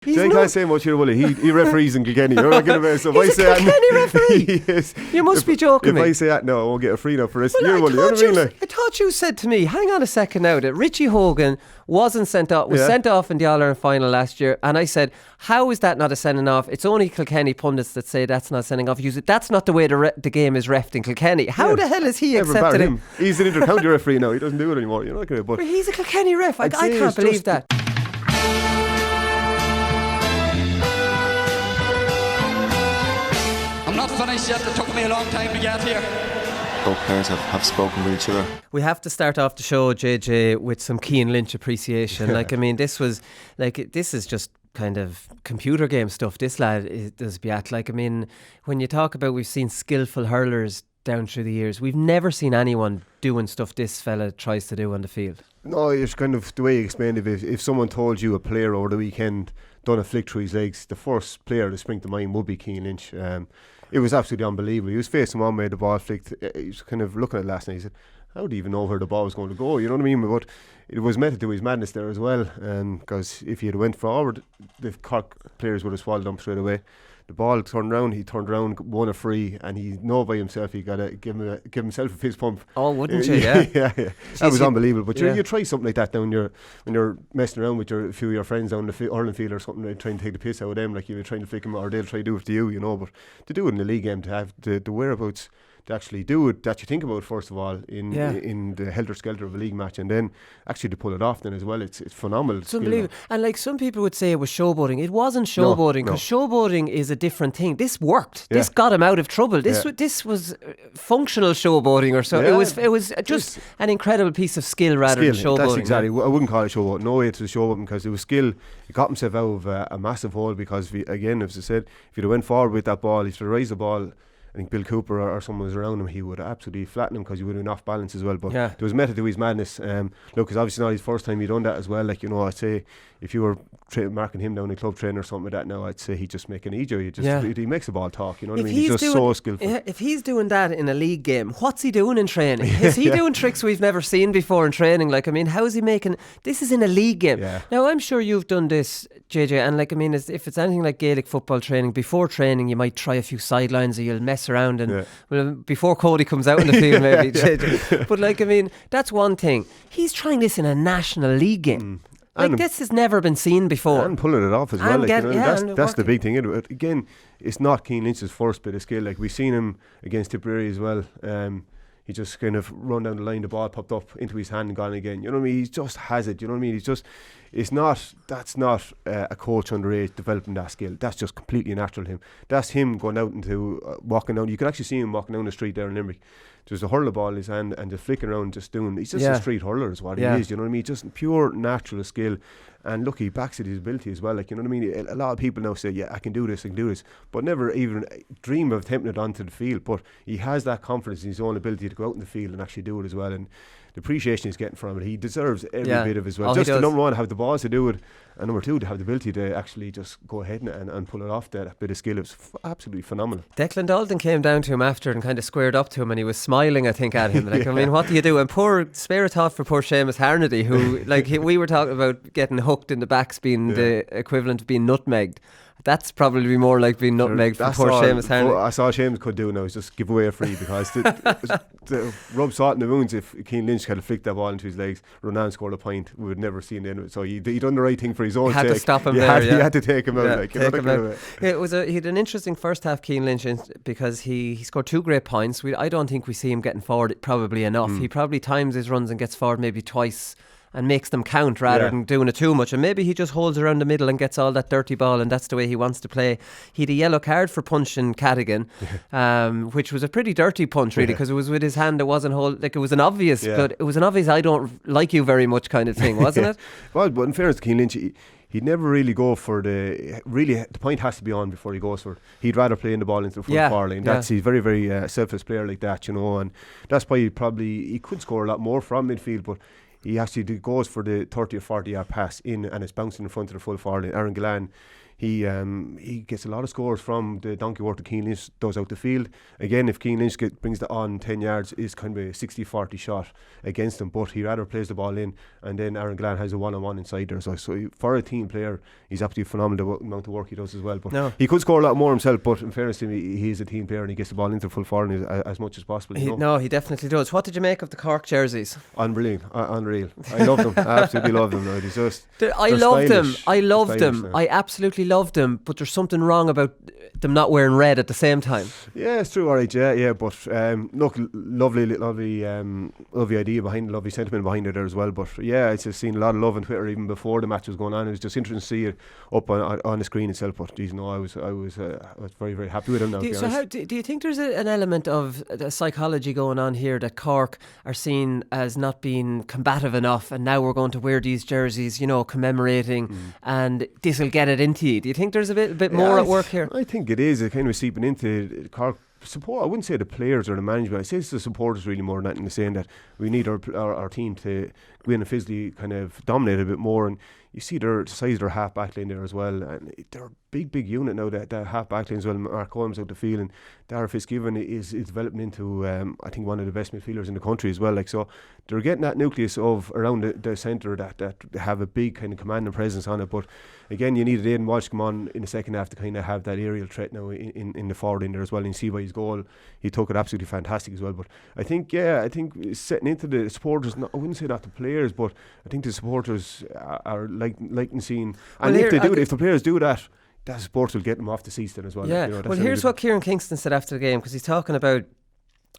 Jay can't say much here, will he referees in Kilkenny. You're not going to so He's a Kilkenny referee. Yes. You must be joking me. If I say that, no, I won't get a free now for the rest of the year, I will you? I thought you said to me, hang on a second now, that Richie Hogan wasn't sent off, was sent off in the All-Ireland final last year, and I said, how is that not a sending off? It's only Kilkenny pundits that say that's not sending off. You said, that's not the way the game is reffed in Kilkenny. How the hell is he accepted it? He's an inter-county referee now. He doesn't do it anymore. You're not going to. But he's a Kilkenny ref. I can't believe that. I'm not finished yet. It took me a long time to get here. Both players have spoken with each other. We have to start off the show, JJ, with some Cian Lynch appreciation. This is just kind of computer game stuff. This lad does be at. When you talk about, we've seen skillful hurlers down through the years, we've never seen anyone doing stuff this fella tries to do on the field. No, it's kind of the way you explained it. If someone told you a player over the weekend done a flick through his legs, the first player to spring to mind would be Cian Lynch. It was absolutely unbelievable. He was facing one way, the ball flicked. He was kind of looking at it last night. He said, how do you even know where the ball was going to go? You know what I mean? But it was method to his madness there as well. Because if he had went forward, the Cork players would have swallowed him straight away. The ball turned around, he turned around, won a free, and he know by himself he got to give himself a fist pump. Oh, wouldn't you? Yeah. Yeah. That was unbelievable. But you try something like that now when you're messing around with a few of your friends down the hurling field or something, trying to take the piss out of them, like you're trying to flick them, or they'll try to do it to you, you know. But to do it in a league game, to have the whereabouts to actually do it, that you think about first of all in the helter-skelter of a league match, and then actually to pull it off then as well, it's phenomenal. It's unbelievable. And some people would say it was showboating. It wasn't showboating, because showboating is a different thing. This worked. This got him out of trouble. This was functional showboating or so. It was just an incredible piece of skill rather than showboating. That's exactly. I wouldn't call it showboating. No way it was showboating, because it was skill. He got himself out of a massive hole, because again, as I said, if he'd have went forward with that ball, he'd raised the ball, I think Bill Cooper or someone was around him, he would absolutely flatten him, because he would have been off balance as well. But there was method to his madness. Look, it's obviously not his first time he'd done that as well. I'd say if you were marking him down a club trainer or something like that now, I'd say he'd just make it easier. He makes the ball talk, you know what I mean? He's just so skillful. Yeah, if he's doing that in a league game, what's he doing in training? Is he doing tricks we've never seen before in training? How is he making... This is in a league game. Yeah. Now, I'm sure you've done this, JJ, and if it's anything like Gaelic football training, before training you might try a few sidelines, or you'll mess around and before Cody comes out in the field maybe. JJ. But that's one thing. He's trying this in a national league game. This has never been seen before. And pulling it off as well. That's the big thing. Again, it's not Cian Lynch's first bit of skill. We've seen him against Tipperary as well. He just kind of run down the line, the ball popped up into his hand and gone again. You know what I mean? He just has it. You know what I mean? That's not a coach underage developing that skill. That's just completely natural to him. That's him going out into walking down. You can actually see him walking down the street there in Limerick. There's a hurler ball in his hand and just flicking around, just doing. He's just a street hurler, is what he is. You know what I mean? Just pure natural skill. And look, he backs it his ability as well. You know what I mean? A lot of people now say, I can do this, but never even dream of attempting it onto the field. But he has that confidence in his own ability to go out in the field and actually do it as well. And the appreciation he's getting from it, he deserves every bit of it as well. Just to, number one, have the balls to do it, and number two, to have the ability to actually just go ahead and pull it off. That bit of skill, it was absolutely phenomenal. Declan Dalton came down to him after and kind of squared up to him, and he was smiling, I think, at him. What do you do? And spare a thought for poor Seamus Harnedy, who we were talking about getting hooked in the backs being the equivalent of being nutmegged. That's probably more like being nutmegged for poor Seamus Harnedy. I saw Seamus could do now is just give away a free, because the rub salt in the wounds. If Cian Lynch had flicked that ball into his legs, Ronan scored a point, we would never see the end of it. So he done the right thing for his own sake. Had to stop him You had to take him out. Take him out. He had an interesting first half, Cian Lynch, because he scored 2 great points. I don't think we see him getting forward probably enough. He probably times his runs and gets forward maybe twice and makes them count rather than doing it too much. And maybe he just holds around the middle and gets all that dirty ball, and that's the way he wants to play. He had a yellow card for punching Cadigan, which was a pretty dirty punch really, because it was with his hand. It wasn't it was an obvious, but it was an obvious I don't like you very much kind of thing, wasn't it? Well, but in fairness to Cian Lynch, he'd never really go for the point has to be on before he goes for it. He'd rather play in the ball into the front far lane. He's a very, very selfless player like that, you know, and that's why he could score a lot more from midfield, but he actually goes for the 30 or 40 yard pass in, and it's bouncing in front of the full forward line. Aaron Gillan, he gets a lot of scores from the donkey work that Cian Lynch does out the field. Again, if Cian Lynch brings that on 10 yards, is kind of a 60-40 shot against him, but he rather plays the ball in, and then Aaron Gillane has a one-on-one inside there. So for a team player, he's absolutely phenomenal, the amount of work he does as well. But he could score a lot more himself, but in fairness to him, he is a team player and he gets the ball into full forward as much as possible. No, he definitely does. What did you make of the Cork jerseys? Unreal. I love them. I absolutely love them. Right? I love them. I absolutely love them, but there's something wrong about them not wearing red at the same time. Yeah, it's true. Alright, yeah. But look, lovely idea behind it, lovely sentiment behind it there as well. But yeah, I just seen a lot of love on Twitter even before the match was going on. It was just interesting to see it up on the screen itself. But geez, no, I was very, very happy with him now. So how do you think there's an element of the psychology going on here that Cork are seen as not being combative enough, and now we're going to wear these jerseys, commemorating, and this will get it into you? Do you think there's a bit more at work here? I think it is. It kind of seeping into Cork support. I wouldn't say the players or the management. I say it's the supporters really more than anything, saying that we need our team to go in and physically kind of dominate a bit more. And you see the size of their half back line there as well, and they're a big unit now, that half back line as well. Mark Holmes out the field, and Dara Fitzgibbon is developing into I think one of the best midfielders in the country as well. So they're getting that nucleus of around the centre that have a big kind of command and presence on it. But again, you needed Aidan Walsh come on in the second half to kind of have that aerial threat now in the forward in there as well. And you see by his goal, he took it absolutely fantastic as well. But I think setting into the supporters, I wouldn't say not the players, but I think the supporters are liking seeing, and if the players do that support will get them off the seats then as well. Yeah. Here's what Kieran Kingston said after the game, because he's talking about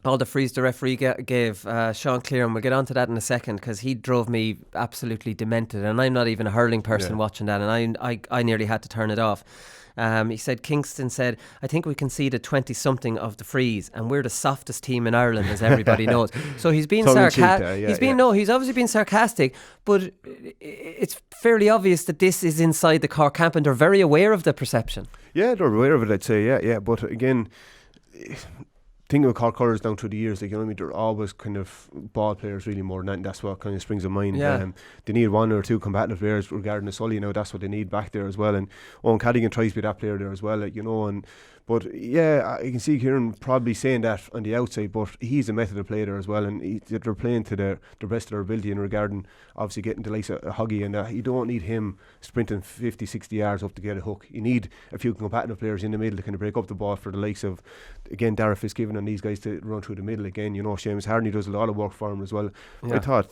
all the frees the referee gave Sean Cleere, and we'll get on to that in a second, because he drove me absolutely demented, and I'm not even a hurling person watching that, and I nearly had to turn it off. He said, Kingston said, I think we conceded 20-something of the frees, and we're the softest team in Ireland, as everybody knows. So he's being sarcastic. He's obviously being sarcastic, but it's fairly obvious that this is inside the Cork camp, and they're very aware of the perception. Yeah, they're aware of it, I'd say. Yeah. But again, thing with Cork colours down through the years, they're always kind of ball players really more than that, and that's what kind of springs to mind. They need one or two combative players regarding the Sully. That's what they need back there as well. And Owen Cadigan tries to be that player there as well, But yeah, I can see Kieran probably saying that on the outside, but he's a method of play there as well, and they're playing to the best of their ability in regarding obviously getting the likes of Huggy, and you don't need him sprinting 50-60 yards up to get a hook. You need a few competitive players in the middle to kind of break up the ball for the likes of, again, Dara Fitzgibbon and these guys to run through the middle again. Seamus Harney does a lot of work for him as well. I thought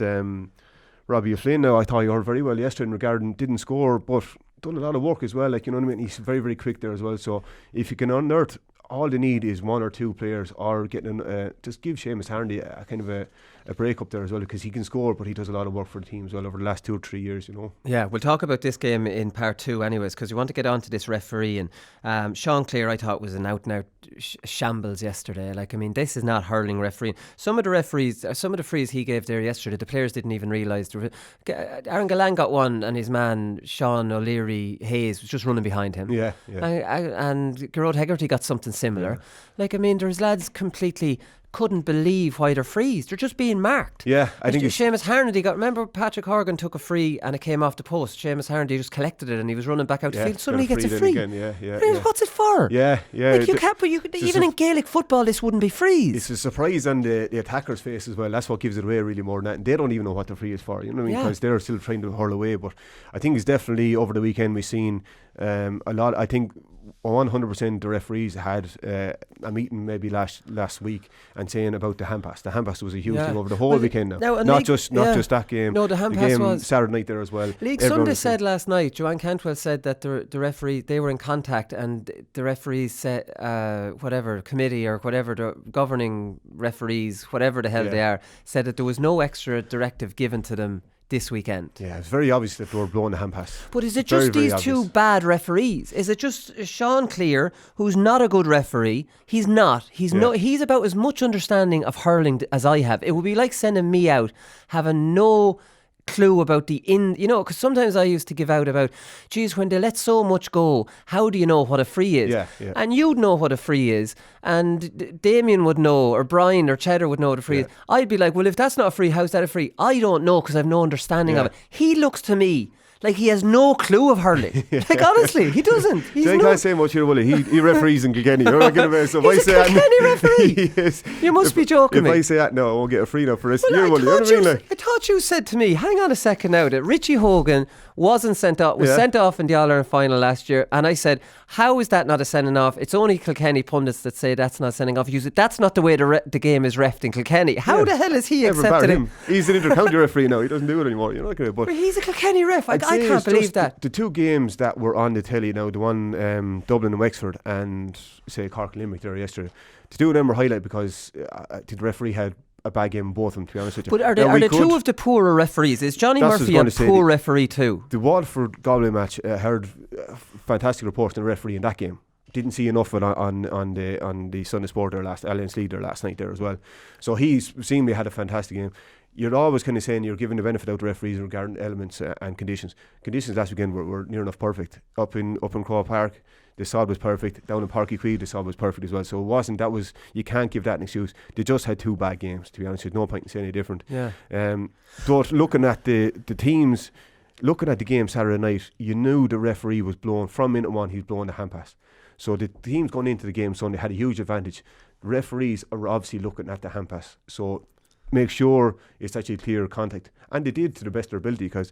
Robbie O'Flynn, I thought he heard very well yesterday in regarding didn't score, but done a lot of work as well. He's very, very quick there as well. So if you can unearth, all they need is one or two players, or getting just give Seamus Harney a kind of a break up there as well, because he can score, but he does a lot of work for the team as well over the last 2 or 3 years. Yeah, we'll talk about this game in part 2 anyways, because we want to get on to this referee. And Sean Cleere, I thought, was an out and out shambles yesterday. This is not hurling refereeing. Some of the frees he gave there yesterday, the players didn't even realise. Aaron Gillane got one, and his man Sean O'Leary Hayes was just running behind him. Yeah. And Gerard Hegarty got something similar. There's lads completely couldn't believe why they're frees. They're just being marked. Yeah, I think Seamus Harnedy remember Patrick Horgan took a free and it came off the post. Seamus Harnedy just collected it and he was running back out the field. Suddenly he gets a free. What's it for? Yeah. You can't. Even in Gaelic football, this wouldn't be frees. It's a surprise on the attacker's face as well. That's what gives it away really more than that. And they don't even know what the free is for. Because they're still trying to hurl away. But I think it's definitely over the weekend we've seen a lot. I think 100% the referees had a meeting maybe last week and saying about the hand pass. The hand pass was a huge thing over the whole weekend now. Not just that game. No, the hand pass was Saturday night there as well. League Sunday said last night, Joanne Cantwell said that the referee, they were in contact, and the referees said whatever committee or whatever the governing referees, whatever the hell they are, said that there was no extra directive given to them this weekend. Yeah, it's very obvious that they were blowing the hand pass. But is it just these two bad referees? Is it just Sean Cleere, who's not a good referee? He's not. He's about as much understanding of hurling as I have. It would be like sending me out having no clue about because sometimes I used to give out about, geez, when they let so much go, how do you know what a free is? Yeah. And you'd know what a free is, and Damien would know, or Brian or Cheddar would know what a free is. I'd be like, well, if that's not a free, how's that a free? I don't know, because I've no understanding of it. He looks to me like he has no clue of hurling. Like honestly, he doesn't. He's can't say much here, will he referees in Kilkenny. You're not going to so he's a Kilkenny referee. Yes. You must be joking me. If I say that, no, I won't get a free now for this year, will you? I thought you said to me, hang on a second now, that Richie Hogan wasn't sent off, was sent off in the All-Ireland final last year, and I said, how is that not a sending off? It's only Kilkenny pundits that say that's not sending off. That's not the way the game is reffed in Kilkenny. How the hell is he accepted him? He's an inter-county referee now. He doesn't do it anymore. You're not going to. But he's a Kilkenny ref. I can't believe that. The two games that were on the telly now, the one Dublin and Wexford, and say Cork and Limerick there yesterday. The two of them were highlighted because the referee had a bad game in both of them, to be honest with you. But are they two of the poorer referees? Is Johnny Murphy a poor referee too? The Waterford Galway match, heard fantastic reports on the referee in that game. Didn't see enough of it on the Sunday Sport there Alliance League there last night there as well. So he's seemingly had a fantastic game. You're always kind of saying you're giving the benefit out to referees regarding elements and conditions. Conditions last weekend were near enough perfect. Up in Crow Park, the sod was perfect. Down in Parky Quay, the sod was perfect as well. So it wasn't. You can't give that an excuse. They just had two bad games, to be honest. There's no point in saying any different. Yeah. But looking at the teams, looking at the game Saturday night, you knew the referee was blowing from minute one. He was blowing the hand pass. So the teams going into the game Sunday had a huge advantage. The referees are obviously looking at the hand pass. So make sure it's actually clear contact. And they did to the best of their ability, because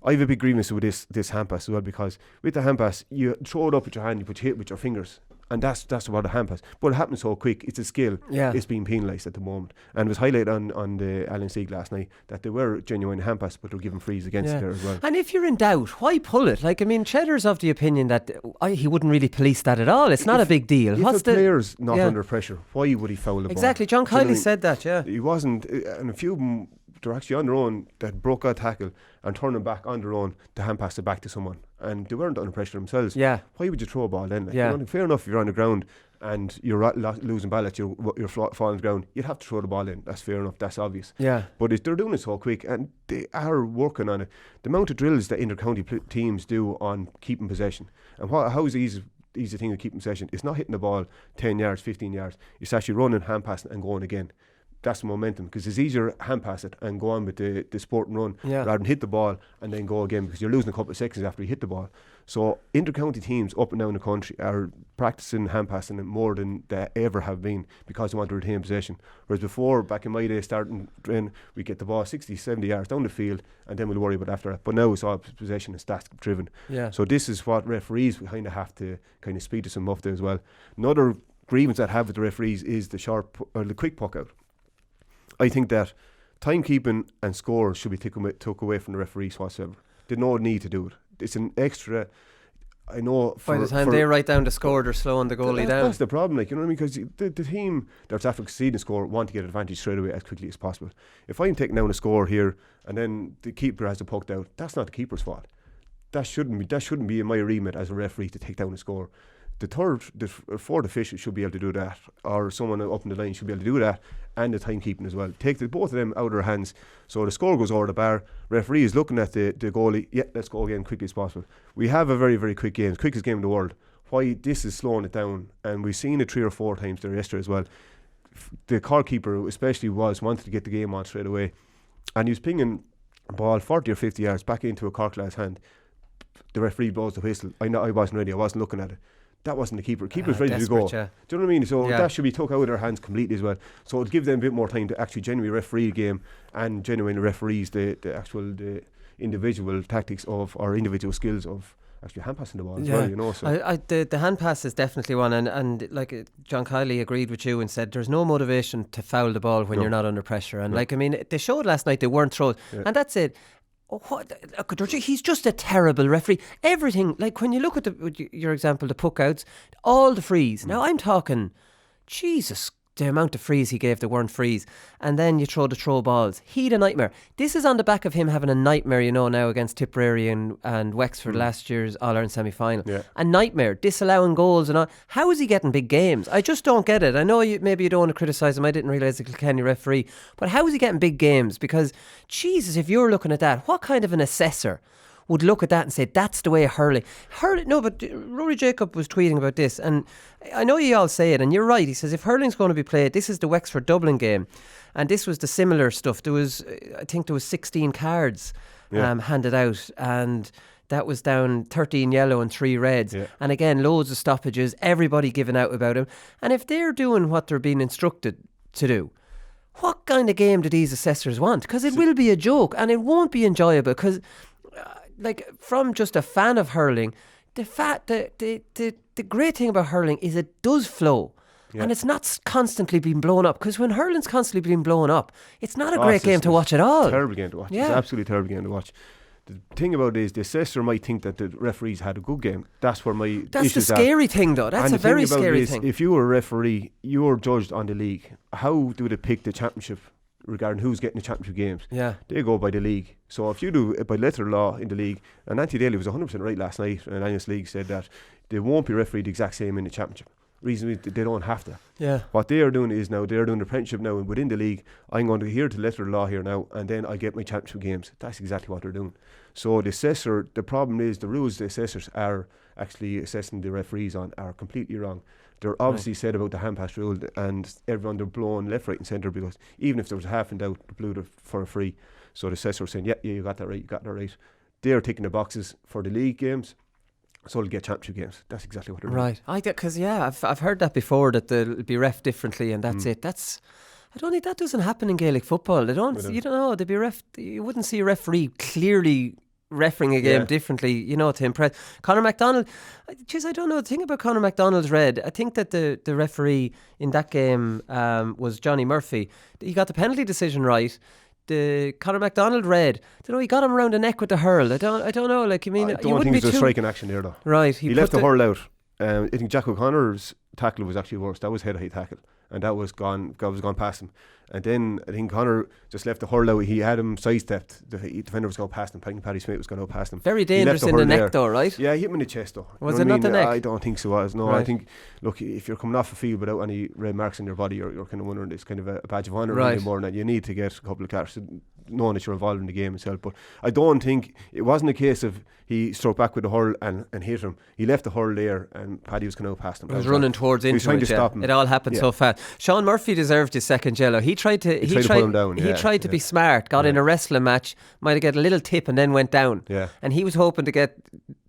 I have a big grievance with this hand pass as well, because with the hand pass, you throw it up with your hand, you hit it with your fingers. And that's about a hand pass. But it happens so quick. It's a skill. Yeah. It's being penalised at the moment. And it was highlighted on the Alliance League last night that they were genuine hand pass, but they were given frees against it there as well. And if you're in doubt, why pull it? Like, I mean, Cheddar's of the opinion that he wouldn't really police that at all. It's not a big deal. If the player's not under pressure, why would he foul the ball? Exactly. John Kiley said that, yeah. He wasn't, and a few of them, they're actually on their own, that broke a tackle and turning back on their own to hand pass it back to someone. And they weren't under pressure themselves. Yeah. Why would you throw a ball then? Like, fair enough if you're on the ground and you're losing ball at you're falling on the ground, you'd have to throw the ball in. That's fair enough. That's obvious. Yeah. But they're doing it so quick, and they are working on it. The amount of drills that inter-county teams do on keeping possession, and how is the easy thing to keep possession? It's not hitting the ball 10 yards, 15 yards. It's actually running, hand passing, and going again. That's the momentum, because it's easier hand pass it and go on with the sport and run rather than hit the ball and then go again, because you're losing a couple of seconds after you hit the ball. So inter-county teams up and down the country are practicing hand passing it more than they ever have been, because they want to retain possession. Whereas before, back in my day, starting training, we get the ball 60, 70 yards down the field and then we'll worry about after that. But now it's all possession and stats driven. Yeah. So this is what referees kind of have to kind of speed to some up there as well. Another grievance I have with the referees is the quick puck out. I think that timekeeping and scores should be took away from the referees whatsoever. There's no need to do it. It's an extra. I know. By the time they write down the score, they're slowing the goalie down. That's the problem, like, you know what I mean? Because the team that's after conceding a score want to get advantage straight away as quickly as possible. If I'm taking down a score here and then the keeper has the puck out, that's not the keeper's fault. That shouldn't be in my remit as a referee to take down a score. The fourth official should be able to do that, or someone up in the line should be able to do that, and the timekeeping as well. Take both of them out of their hands, so the score goes over the bar. Referee is looking at the goalie. Yeah, let's go again quickly as possible. We have a very, very quick game, quickest game in the world. Why this is slowing it down, and we've seen it 3 or 4 times there yesterday as well. The Cork keeper especially wanted to get the game on straight away, and he was pinging a ball 40 or 50 yards back into a Cork lad's hand. The referee blows the whistle. I wasn't ready. I wasn't looking at it. That wasn't the keeper. Keeper's ready to go. Yeah. Do you know what I mean? So that should be took out of their hands completely as well. So it'll give them a bit more time to actually genuinely referee the game and genuinely referees the individual tactics of, or individual skills of actually hand passing the ball as well, you know. So the hand pass is definitely one, and like John Kiley agreed with you and said there's no motivation to foul the ball when you're not under pressure. And like, I mean, they showed last night they weren't thrown, and that's it. He's just a terrible referee. Everything, like when you look at your example, the puck outs, all the frees. Now I'm talking, Jesus, the amount of frees he gave that weren't frees, and then you throw the throw balls. He'd a nightmare. This is on the back of him having a nightmare, you know, now against Tipperary and Wexford last year's All-Ireland semi-final. Yeah. A nightmare, disallowing goals and all. How is he getting big games? I just don't get it. I know maybe you don't want to criticise him. I didn't realise the Kilkenny referee, but how is he getting big games? Because Jesus, if you're looking at that, what kind of an assessor would look at that and say that's the way hurling. No, but Rory Jacob was tweeting about this, and I know you all say it, and you're right. He says if hurling's going to be played, this is the Wexford Dublin game, and this was the similar stuff. I think there was 16 cards handed out, and that was down 13 yellow and 3 reds. Yeah. And again, loads of stoppages, everybody giving out about him. And if they're doing what they're being instructed to do, what kind of game do these assessors want? Because it will be a joke and it won't be enjoyable. Because, from just a fan of hurling, the great thing about hurling is it does flow. Yeah. And it's not constantly being blown up, because when hurling's constantly being blown up, it's not a great game to watch at all. It's a terrible game to watch. Yeah. It's an absolutely terrible game to watch. The thing about it is the assessor might think that the referees had a good game. That's where my That's the scary thing, though. That's a very scary thing. If you were a referee, you're judged on the league. How do they pick the championship regarding who's getting the championship games? Yeah. They go by the league. So if you do it by letter law in the league, and Andy Daly was 100% right last night, and Angus League said that they won't be refereed the exact same in the championship. Reason they don't have to. Yeah. What they are doing is now they're doing the apprenticeship now, and within the league, I'm going to adhere to the letter of law here now, and then I get my championship games. That's exactly what they're doing. So the assessor, the problem is the rules the assessors are actually assessing the referees on are completely wrong. They're obviously said about the hand pass rule, and everyone they're blowing left, right, and centre, because even if there was half in doubt, they blew it for a free. So the assessor was saying, yeah, you got that right, you got that right. They're ticking the boxes for the league games. So they'll get championship games. That's exactly what they're doing. Right. Because I've heard that before, that they'll be ref differently, and that's it. I don't think that doesn't happen in Gaelic football. You don't know, they'd be you wouldn't see a referee clearly refereeing a game differently, to impress. Conor MacDonald, I don't know, the thing about Conor MacDonald's red, I think that the referee in that game was Johnny Murphy. He got the penalty decision right. The Conor MacDonald red, he got him around the neck with the hurl. I don't know. I don't think it was a striking action there, though. Right. He left the hurl out. I think Jack O'Connor's tackle was actually worse. That was head height tackle, and that was gone past him. And then I think Connor just left the hurl out. He had him sidestepped. The defender was going past him. Paddy Smith was going to go past him. Very dangerous in the neck, though, right? Yeah, he hit him in the chest, though. Was it not the neck? I don't think so. No, right. I think, look, if you're coming off a field without any red marks on your body, you're kind of wondering, it's kind of a badge of honour really more than that. You need to get a couple of cards, knowing that you're involved in the game itself. But I don't think it wasn't a case of he struck back with the hurl and hit him. He left the hurl there, and Paddy was going to go past him. He was running towards into it. He was trying to stop him. It all happened so fast. Sean Murphy deserved his second yellow. He tried to pull him down. He tried to be smart. Got in a wrestling match. Might have got a little tip and then went down. Yeah. And he was hoping to get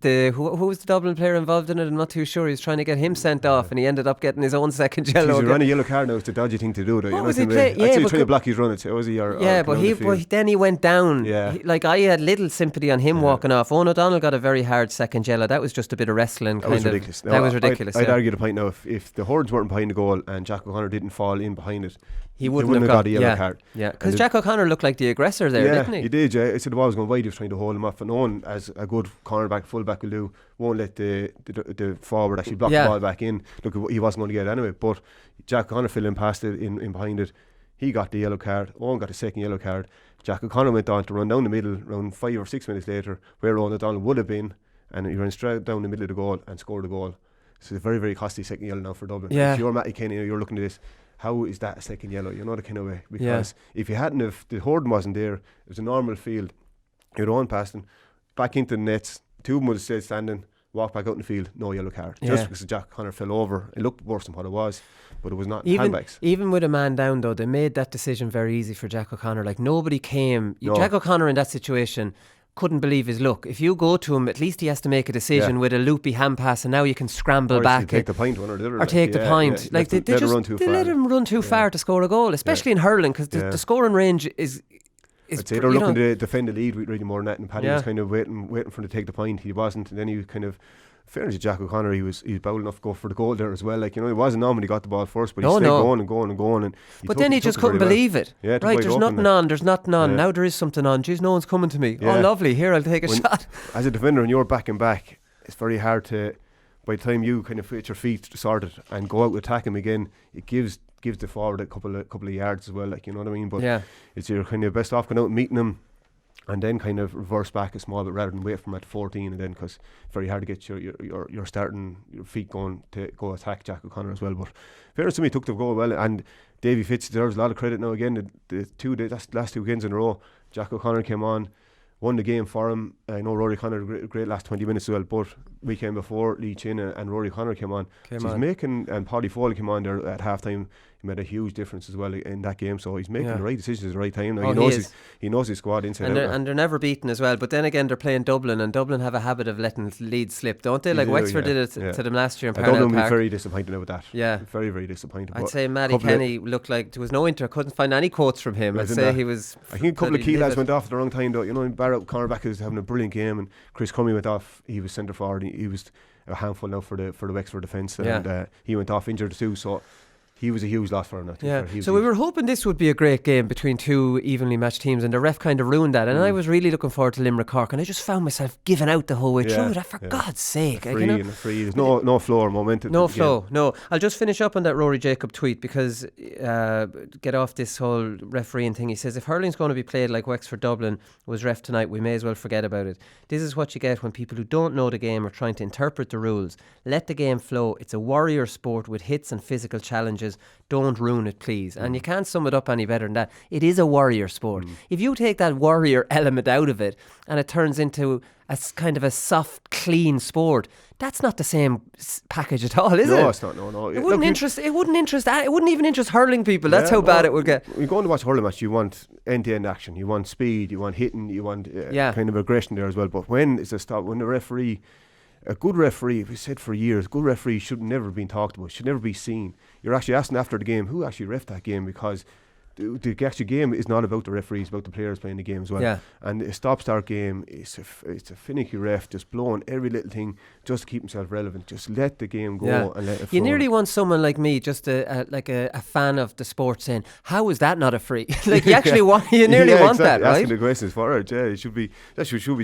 who was the Dublin player involved in it? I'm not too sure. He was trying to get him sent off, and he ended up getting his own second yellow. He's running a yellow card now. It's a dodgy thing to do. What was he playing? Yeah, actually trying to block his run. But then he went down. Yeah. I had little sympathy on him walking off. Owen O'Donnell got a very hard second yellow. That was just a bit of wrestling. That was ridiculous. That was ridiculous. I'd argue the point now. If the Hordes weren't behind the goal and Jack O'Connor didn't fall in behind it, he wouldn't have got a yellow card. Yeah, because Jack O'Connor looked like the aggressor there, didn't he? He did. Yeah, I said the ball was going wide. He was trying to hold him off, and Owen, as a good cornerback, fullback will do, won't let the forward actually block the ball back in. Look, he wasn't going to get it anyway. But Jack O'Connor fell in past it in behind it. He got the yellow card. Owen got the second yellow card. Jack O'Connor went on to run down the middle around 5 or 6 minutes later, where Owen O'Donnell would have been, and he ran straight down the middle of the goal and scored a goal. So it's a very, very costly second yellow now for Dublin. Yeah. If you're Matty Kenny, you're looking at this, how is that a second yellow? You know the kind of way. Because if you hadn't have, the Horden wasn't there, it was a normal field, you'd run past him, back into the nets, two of them would have stayed standing, walk back out in the field, no yellow card. Just because Jack O'Connor fell over. It looked worse than what it was, but it was not handbags. Even with a man down, though, they made that decision very easy for Jack O'Connor. Like, nobody came. No. Jack O'Connor in that situation couldn't believe his luck. If you go to him, at least he has to make a decision with a loopy hand pass, and now you can scramble back. Take the point, one or the other. Or take the point. Like, they let him run too far to score a goal, especially in hurling, because the scoring range is I'd say they're looking to defend the lead really more than that, and Paddy was kind of waiting for him to take the point. He wasn't, and then he was kind of, fair to Jack O'Connor, he was bold enough to go for the goal there as well. Like, he wasn't on when he got the ball first, but he stayed going and going and going. But then he just couldn't believe it. Yeah, right, there's nothing on. There's nothing on. Now there is something on. Jeez, no one's coming to me. Oh, lovely. Here, I'll take a shot. As a defender, and you're back and back, it's very hard to, by the time you kind of get your feet sorted and go out and attack him again, it gives the forward a couple of yards as well. Like, you know what I mean? But it's your kind of best off going out and meeting him, and then kind of reverse back a small bit rather than wait for him at 14, and then, because it's very hard to get your starting your feet going to go attack Jack O'Connor as well. But fairness to me, took the goal well, and Davy Fitz deserves a lot of credit now. Again, the last 2 games in a row, Jack O'Connor came on, won the game for him. I know Rory Connor had a great last 20 minutes as well, but weekend before, Lee Chin and Rory Connor came on. He's making, and Paddy Foley came on there at half-time. He made a huge difference as well in that game, so he's making the right decisions at the right time. Now, he knows his squad inside out. And they're never beaten as well. But then again, they're playing Dublin, and Dublin have a habit of letting leads slip, don't they? Like Wexford did it to them last year in Parnell Dublin Park. were very disappointed with that. Yeah, very, very disappointed. I'd say Matty Kenny looked like there was no I couldn't find any quotes from him. I'd say he was. I think a couple of key lads went off at the wrong time though. You know, Barrett cornerback is having a brilliant game, and Chris Cummey went off. He was centre forward. He was a handful now for the Wexford defence, and he went off injured too. So he was a huge loss for him. So we were hoping this would be a great game between two evenly matched teams, and the ref kind of ruined that. And I was really looking forward to Limerick Cork, and I just found myself giving out the whole way through that. For God's sake, free. There's no flow or momentum. No flow. No. I'll just finish up on that Rory Jacob tweet because get off this whole refereeing thing. He says if hurling's going to be played like Wexford Dublin was ref tonight, we may as well forget about it. This is what you get when people who don't know the game are trying to interpret the rules. Let the game flow. It's a warrior sport with hits and physical challenges. Don't ruin it, please. And you can't sum it up any better than that. It is a warrior sport. If you take that warrior element out of it and it turns into a kind of a soft, clean sport, that's not the same package at all, is it? No, it's not. No. It wouldn't even interest hurling people. That's how bad it would get. When you go on to watch a hurling match, you want end-to-end action. You want speed. You want hitting. You want kind of aggression there as well. But when it's a stop, when the referee, a good referee, we said for years, a good referee should never been talked about, should never be seen. You're actually asking after the game, who actually reffed that game, because the actual game is not about the referees, about the players playing the game as well. Yeah. And a stop-start game, it's a finicky ref just blowing every little thing just to keep himself relevant. Just let the game go and let it flow. You nearly want someone like me, just a fan of the sport, saying, how is that not a free? Like you actually want, you nearly want that, right? Asking the questions for it, it should be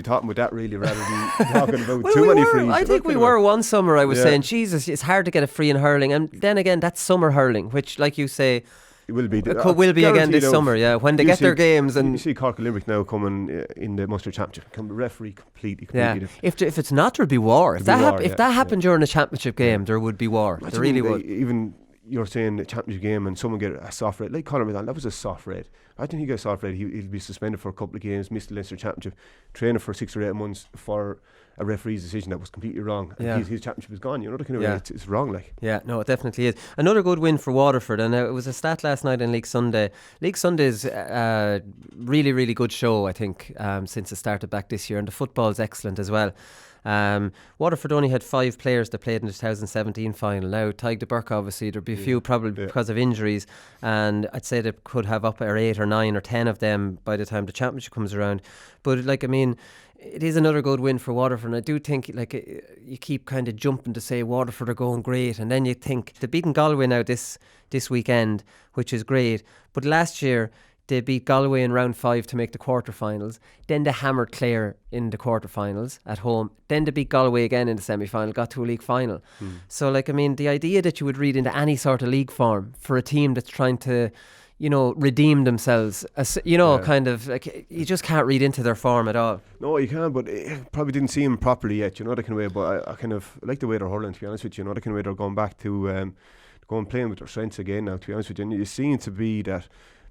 talking about that really, rather than talking about too many frees. I think we were one summer, I was saying, Jesus, it's hard to get a free in hurling, and then again, that's summer hurling, which, like you say, it will be again this summer, when they get their games. And you see Cork and Limerick now coming in the Munster Championship, can referee completely different. If it's not, there'll be war. If that happened during a championship game, there would be war. There really would. Even you're saying the championship game and someone get a soft red, like Conor McDonald, that was a soft red. I think he got a soft red. He'll be suspended for a couple of games, missed the Leinster Championship, training for 6 or 8 months for a referee's decision that was completely wrong. And his championship is gone. You know, the kind of way it's wrong. Like, yeah, no, it definitely is. Another good win for Waterford, and it was a stat last night in League Sunday. League Sunday's really, really good show, I think, since it started back this year, and the football's excellent as well. Waterford only had 5 players that played in the 2017 final. Now, Tadhg de Burke, obviously, there'd be a few probably because of injuries, and I'd say they could have up or 8 or 9 or 10 of them by the time the championship comes around. But it is another good win for Waterford, and I do think you keep kind of jumping to say Waterford are going great, and then you think they're beating Galway now this weekend, which is great. But last year they beat Galway in round 5 to make the quarterfinals. Then they hammered Clare in the quarterfinals at home. Then they beat Galway again in the semi-final, got to a league final. So the idea that you would read into any sort of league form for a team that's trying to, redeem themselves, kind of like, you just can't read into their form at all. No, you can, but it probably didn't see him properly yet, the kind of way. But I kind of like the way they're hurling, to be honest with you. The kind of way they're going back to going playing with their strengths again now, to be honest with you. And it seems to be that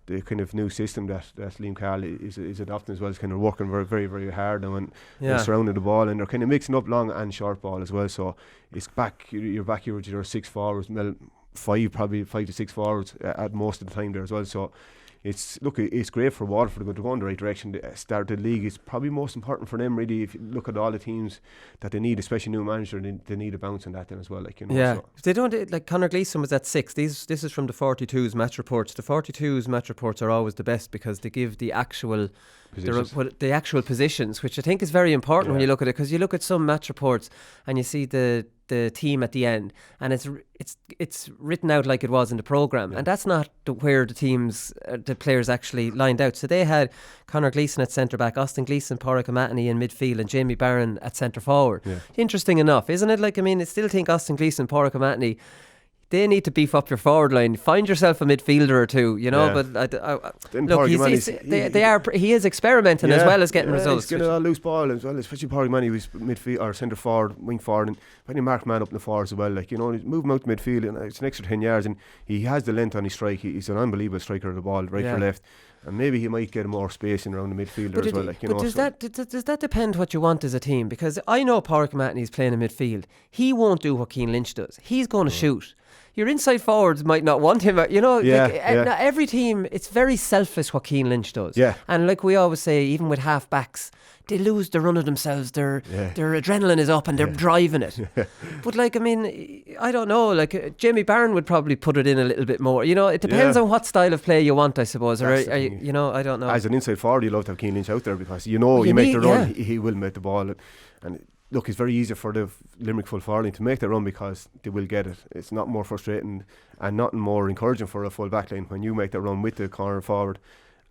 the kind of new system that Liam Carroll is adopting as well is kind of working very, very, very hard now, and they're surrounding the ball, and they're kind of mixing up long and short ball as well. So it's back, you're back here with your 6 forwards, 5 to 6 forwards at most of the time there as well. So it's great for Waterford to go in the right direction. The start the league is probably most important for them, really. If you look at all the teams that they need, especially new manager, they need a bounce on that then as well. So. They don't, like Conor Gleeson was at 6. This is from the 42's match reports. The 42's match reports are always the best because they give the actual positions, which I think is very important when you look at it, because you look at some match reports and you see the team at the end, and it's written out like it was in the programme, and that's not where the players actually lined out. So they had Conor Gleeson at centre back, Austin Gleeson, Pádraig O'Mahony in midfield, and Jamie Barron at centre forward. Interesting enough, isn't it? I still think Austin Gleeson, Pádraig O'Mahony, they need to beef up your forward line. Find yourself a midfielder or two, But he is experimenting as well as getting results. He's getting a loose ball as well, especially Pádraig O'Mahony, who's midfield or centre forward, wing forward, and finding Mark Man up in the forwards as well. Move him out to midfield, and it's an extra 10 yards, and he has the length on his strike. He's an unbelievable striker of the ball, right for left. And maybe he might get more space in around the midfielder as well. Like, but does that depend what you want as a team? Because I know Pádraig Matney's playing in midfield. He won't do what Cian Lynch does. He's going to shoot. Your inside forwards might not want him. Not every team, it's very selfless what Cian Lynch does. Yeah. And like we always say, even with half backs, they lose the run of themselves. Their adrenaline is up and they're driving it. But like, I mean, I don't know. Like Jamie Barron would probably put it in a little bit more. It depends on what style of play you want, I suppose. Or I don't know. As an inside forward, you love to have Cian Lynch out there because you make the run, he will make the ball. And look, it's very easy for the Limerick full forward to make the run because they will get it. It's not more frustrating and nothing more encouraging for a full back line when you make the run with the corner forward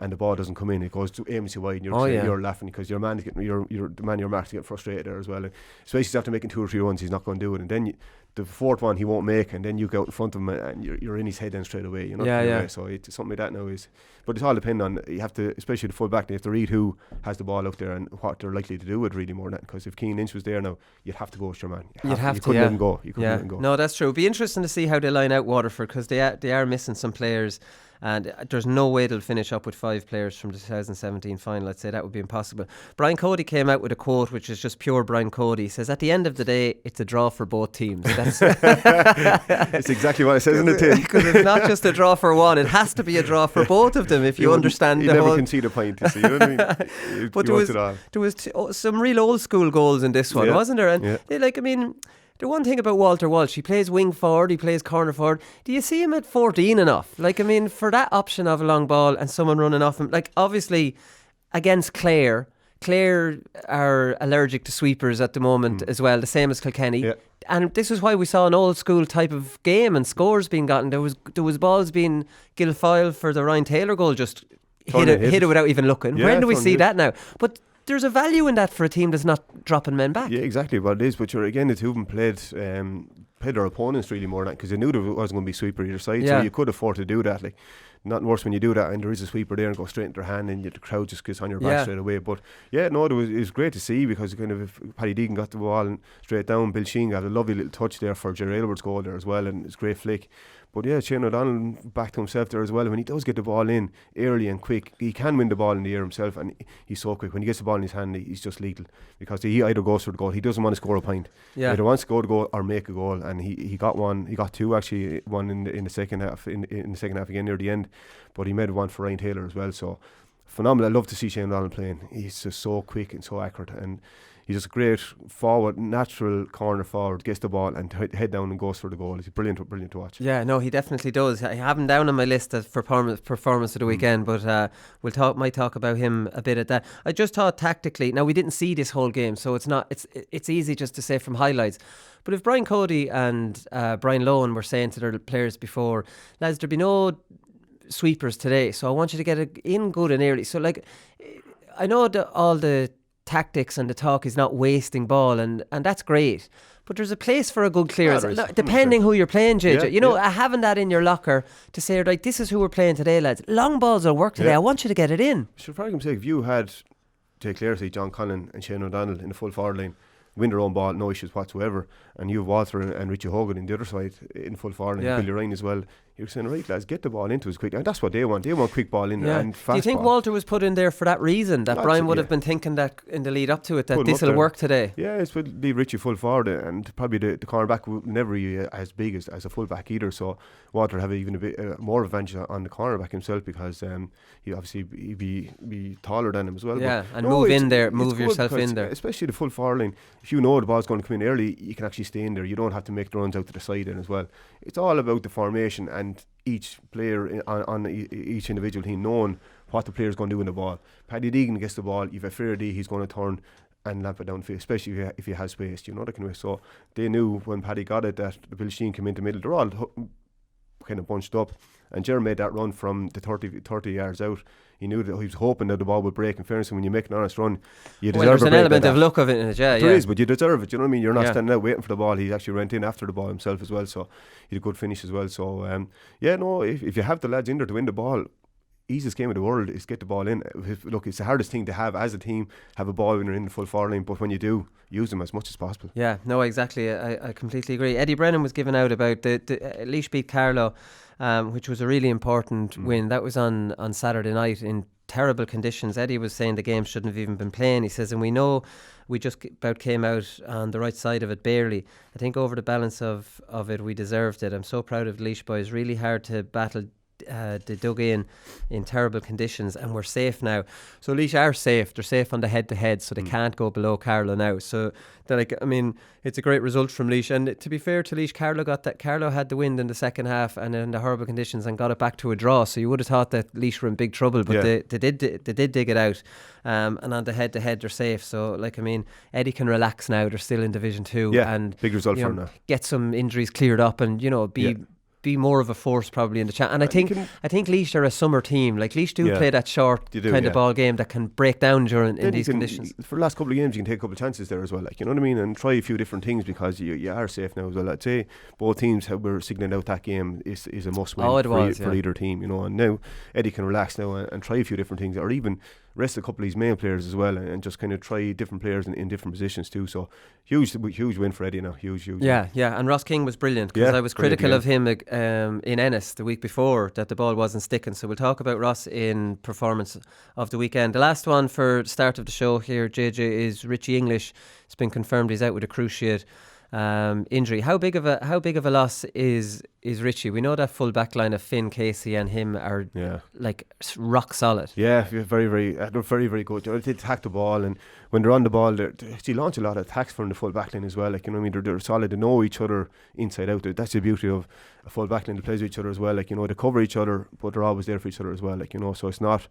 and the ball doesn't come in. It goes to aimlessly wide and you're laughing because your man is getting the man you're marked to get frustrated there as well. And especially after making 2 or 3 runs, he's not going to do it. And then the fourth one he won't make, and then you go out in front of him and you're in his head then straight away. So it's something like that now but it's all depending on, you have to, especially the full back, you have to read who has the ball out there and what they're likely to do with really more than that. Because if Cian Lynch was there now, you'd have to go with your man. You couldn't let him go. You couldn't let him go. No, that's true. It'll be interesting to see how they line out Waterford because they are missing some players. And there's no way they'll finish up with 5 players from the 2017 final. I'd say that would be impossible. Brian Cody came out with a quote which is just pure Brian Cody. He says, at the end of the day, it's a draw for both teams. That's it's exactly what it says in the tin. Because it's not just a draw for one, it has to be a draw for both of them if you understand the whole... You never concede a point, you see, you know what I mean? But there was some real old school goals in this one, wasn't there? And the one thing about Walter Walsh, he plays wing forward, he plays corner forward. Do you see him at 14 enough? Like, I mean, for that option of a long ball and someone running off him, like, obviously, against Clare are allergic to sweepers at the moment as well, the same as Kilkenny. Yeah. And this is why we saw an old school type of game and scores being gotten. There was balls being Guilfoyle for the Ryan Taylor goal, just hit it without even looking. Yeah, when do we see that now? But there's a value in that for a team that's not dropping men back. Yeah, exactly what it is. But again, the two of them played their opponents really more than that because they knew there wasn't going to be sweeper either side. So you could afford to do that. Like, nothing worse when you do that and there is a sweeper there and go straight into their hand and the crowd just gets on your back straight away. But it was great to see because kind of if Paddy Deegan got the ball and straight down, Bill Sheen got a lovely little touch there for Jerry Aylward's goal there as well, and it's a great flick. But Cian O'Donnell back to himself there as well. When he does get the ball in early and quick, he can win the ball in the air himself, and he's so quick. When he gets the ball in his hand, he's just lethal because he either goes for the goal. He doesn't want to score a point. Yeah. He either wants to go to goal or make a goal, and he got one. He got 2 actually. One in the second half. In the second half again near the end, but he made one for Ryan Taylor as well. So phenomenal. I love to see Cian O'Donnell playing. He's just so quick and so accurate, and he's just a great forward, natural corner forward, gets the ball and head down and goes for the goal. He's brilliant to watch. Yeah, no, he definitely does. I have him down on my list for performance of the weekend, but might talk about him a bit at that. I just thought tactically, now we didn't see this whole game, so it's easy just to say from highlights. But if Brian Cody and Brian Lohan were saying to their players before, lads, there'll be no sweepers today, so I want you to get it in good and early. So like, I know all the tactics and the talk is not wasting ball, and that's great, but there's a place for a good clearance, depending who you're playing, JJ. Having that in your locker to say, right, this is who we're playing today, lads. Long balls will work today. I want you to get it in. So for argument's sake, if you had, take Clare, say John Conlon and Cian O'Donnell in the full forward line, win their own ball, no issues whatsoever, and you have Walter and Richie Hogan in the other side in full forward and Billy Ryan as well, you're saying, right lads, get the ball into us quick, and that's what they want. They want quick ball in there and fast. Do you think Walter was put in there for that reason, that Brian would have been thinking that in the lead up to it, that this will work today? Yeah, it's with leave Richie full forward, and probably the cornerback will never be as big as a full back either, so Walter have even a bit more advantage on the cornerback himself because he obviously be taller than him as well. Yeah, but move in there, move yourself in there. Especially the full forward line, if you know the ball's going to come in early, you can actually stay in there. You don't have to make the runs out to the side then as well. It's all about the formation and each player on each individual team knowing what the player is going to do in the ball. Paddy Deegan gets the ball, you've a fair day, he's going to turn and lamp it downfield, especially if he has space, you know, that kind of way. So they knew when Paddy got it that the Bill Sheen came into the middle. They're all kind of bunched up, and Jerry made that run from the 30 yards out. He knew that he was hoping that the ball would break. In fairness, when you make an honest run, you deserve there's an element of luck of it in it, there is, but you deserve it. You know what I mean? You're not standing out waiting for the ball. He actually went in after the ball himself as well, so he had a good finish as well. So if you have the lads in there to win the ball, easiest game of the world is get the ball in. Look, it's the hardest thing to have as a team, have a ball when you're in the full forward line, but when you do, use them as much as possible. Yeah, no, exactly. I completely agree. Eddie Brennan was given out about the Laois beat Carlow, which was a really important win. That was on Saturday night in terrible conditions. Eddie was saying the game shouldn't have even been playing. He says, and we know we just about came out on the right side of it barely. I think over the balance of it, we deserved it. I'm so proud of the Laois boys. Really hard to battle. They dug in terrible conditions, and we're safe now. So Laois are safe. They're safe on the head-to-head, so they can't go below Carlow now. So it's a great result from Laois. And to be fair to Laois, Carlow had the wind in the second half and in the horrible conditions and got it back to a draw. So you would have thought that Laois were in big trouble, but they did dig it out. And on the head-to-head, they're safe. So Eddie can relax now. They're still in Division 2. Yeah, and big result for them now. Get some injuries cleared up, and be more of a force probably in the chat. And I think Laois are a summer team. Like Laois play that short kind of ball game that can break down in these conditions. For the last couple of games you can take a couple of chances there as well, you know what I mean, and try a few different things because you are safe now as well. I'd say both teams were signaling out that game is a must win for either team, and now Eddie can relax now and try a few different things, or even rest a couple of his main players as well, and just kind of try different players in different positions too. So huge win for Eddie now. Huge. Yeah. And Ross King was brilliant, because I was critical of him in Ennis the week before that the ball wasn't sticking. So we'll talk about Ross in performance of the weekend. The last one for the start of the show here, JJ, is Richie English. It's been confirmed he's out with a cruciate injury. How big of a loss is Richie? We know that full back line of Finn, Casey and him are rock solid. Yeah, very, very, they're very, very good. They attack the ball, and when they're on the ball, they launch a lot of attacks from the full back line as well. They're solid. They know each other inside out. That's the beauty of a full back line. They play with each other as well. They cover each other, but they're always there for each other as well. So it's not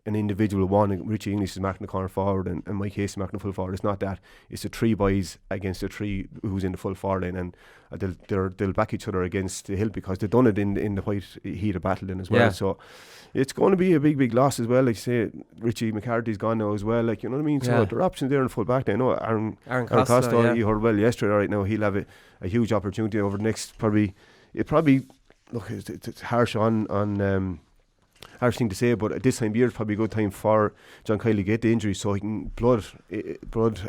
an individual one. Richie English is marking the corner forward and Mike Hayes is marking the full forward. It's not that. It's the three boys against the three who's in the full forward line, and they'll back each other against the hill, because they've done it in the white heat of battle then as well. So it's going to be a big loss as well. Like you say, Richie McCarthy's gone now as well. You know what I mean? So there are options there in the full back line. I know Aaron Costa, he heard well yesterday. Right now he'll have a huge opportunity over the next it's harsh harsh thing to say, but at this time of year it's probably a good time for John Kiley to get the injury so he can blood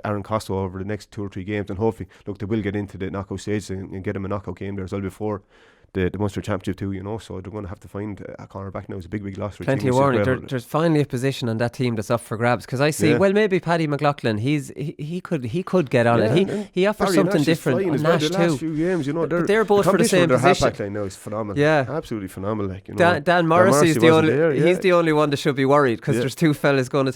Aaron Costa over the next 2 or 3 games, and hopefully they will get into the knockout stage and get him a knockout game there as well before the Munster Championship too, so they're going to have to find a corner back now. It's a big loss for plenty of warning. There's finally a position on that team that's up for grabs, because I see maybe Paddy McLaughlin, he could get on it. He offers something different on Nash too. The last few games, they're both for the same position. Half back line now is phenomenal. Absolutely phenomenal. Dan Morrissey is he's the only one that should be worried, because there's 2 fellas going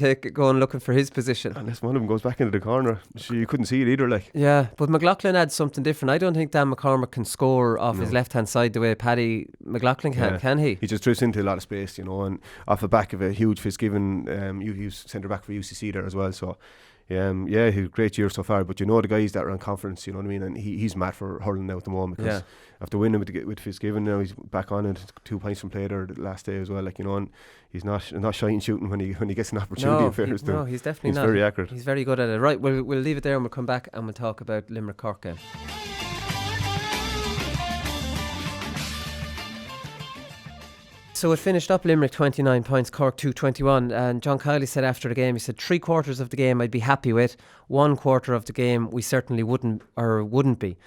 looking for his position. Unless one of them goes back into the corner, you couldn't see it either. Yeah, but McLaughlin adds something different. I don't think Dan McCormick can score off his left hand side the way Paddy McLaughlin can he? He just drifts into a lot of space, and off the back of a huge Fitzgibbon, he was centre back for UCC there as well. So he's a great year so far. But the guys that are on conference, you know what I mean, and he's mad for hurling now at the moment, because after winning with Fitzgibbon now, he's back on it. 2 points from play there the last day as well, and he's not shy in shooting when he gets an opportunity. He's definitely not. Very accurate. He's very good at it. Right, we'll leave it there and we'll come back and we'll talk about Limerick Cork game. So it finished up Limerick 29 points, Cork 221, and John Kiley said after the game, he said 3/4 of the game I'd be happy with, 1/4 of the game we certainly wouldn't be.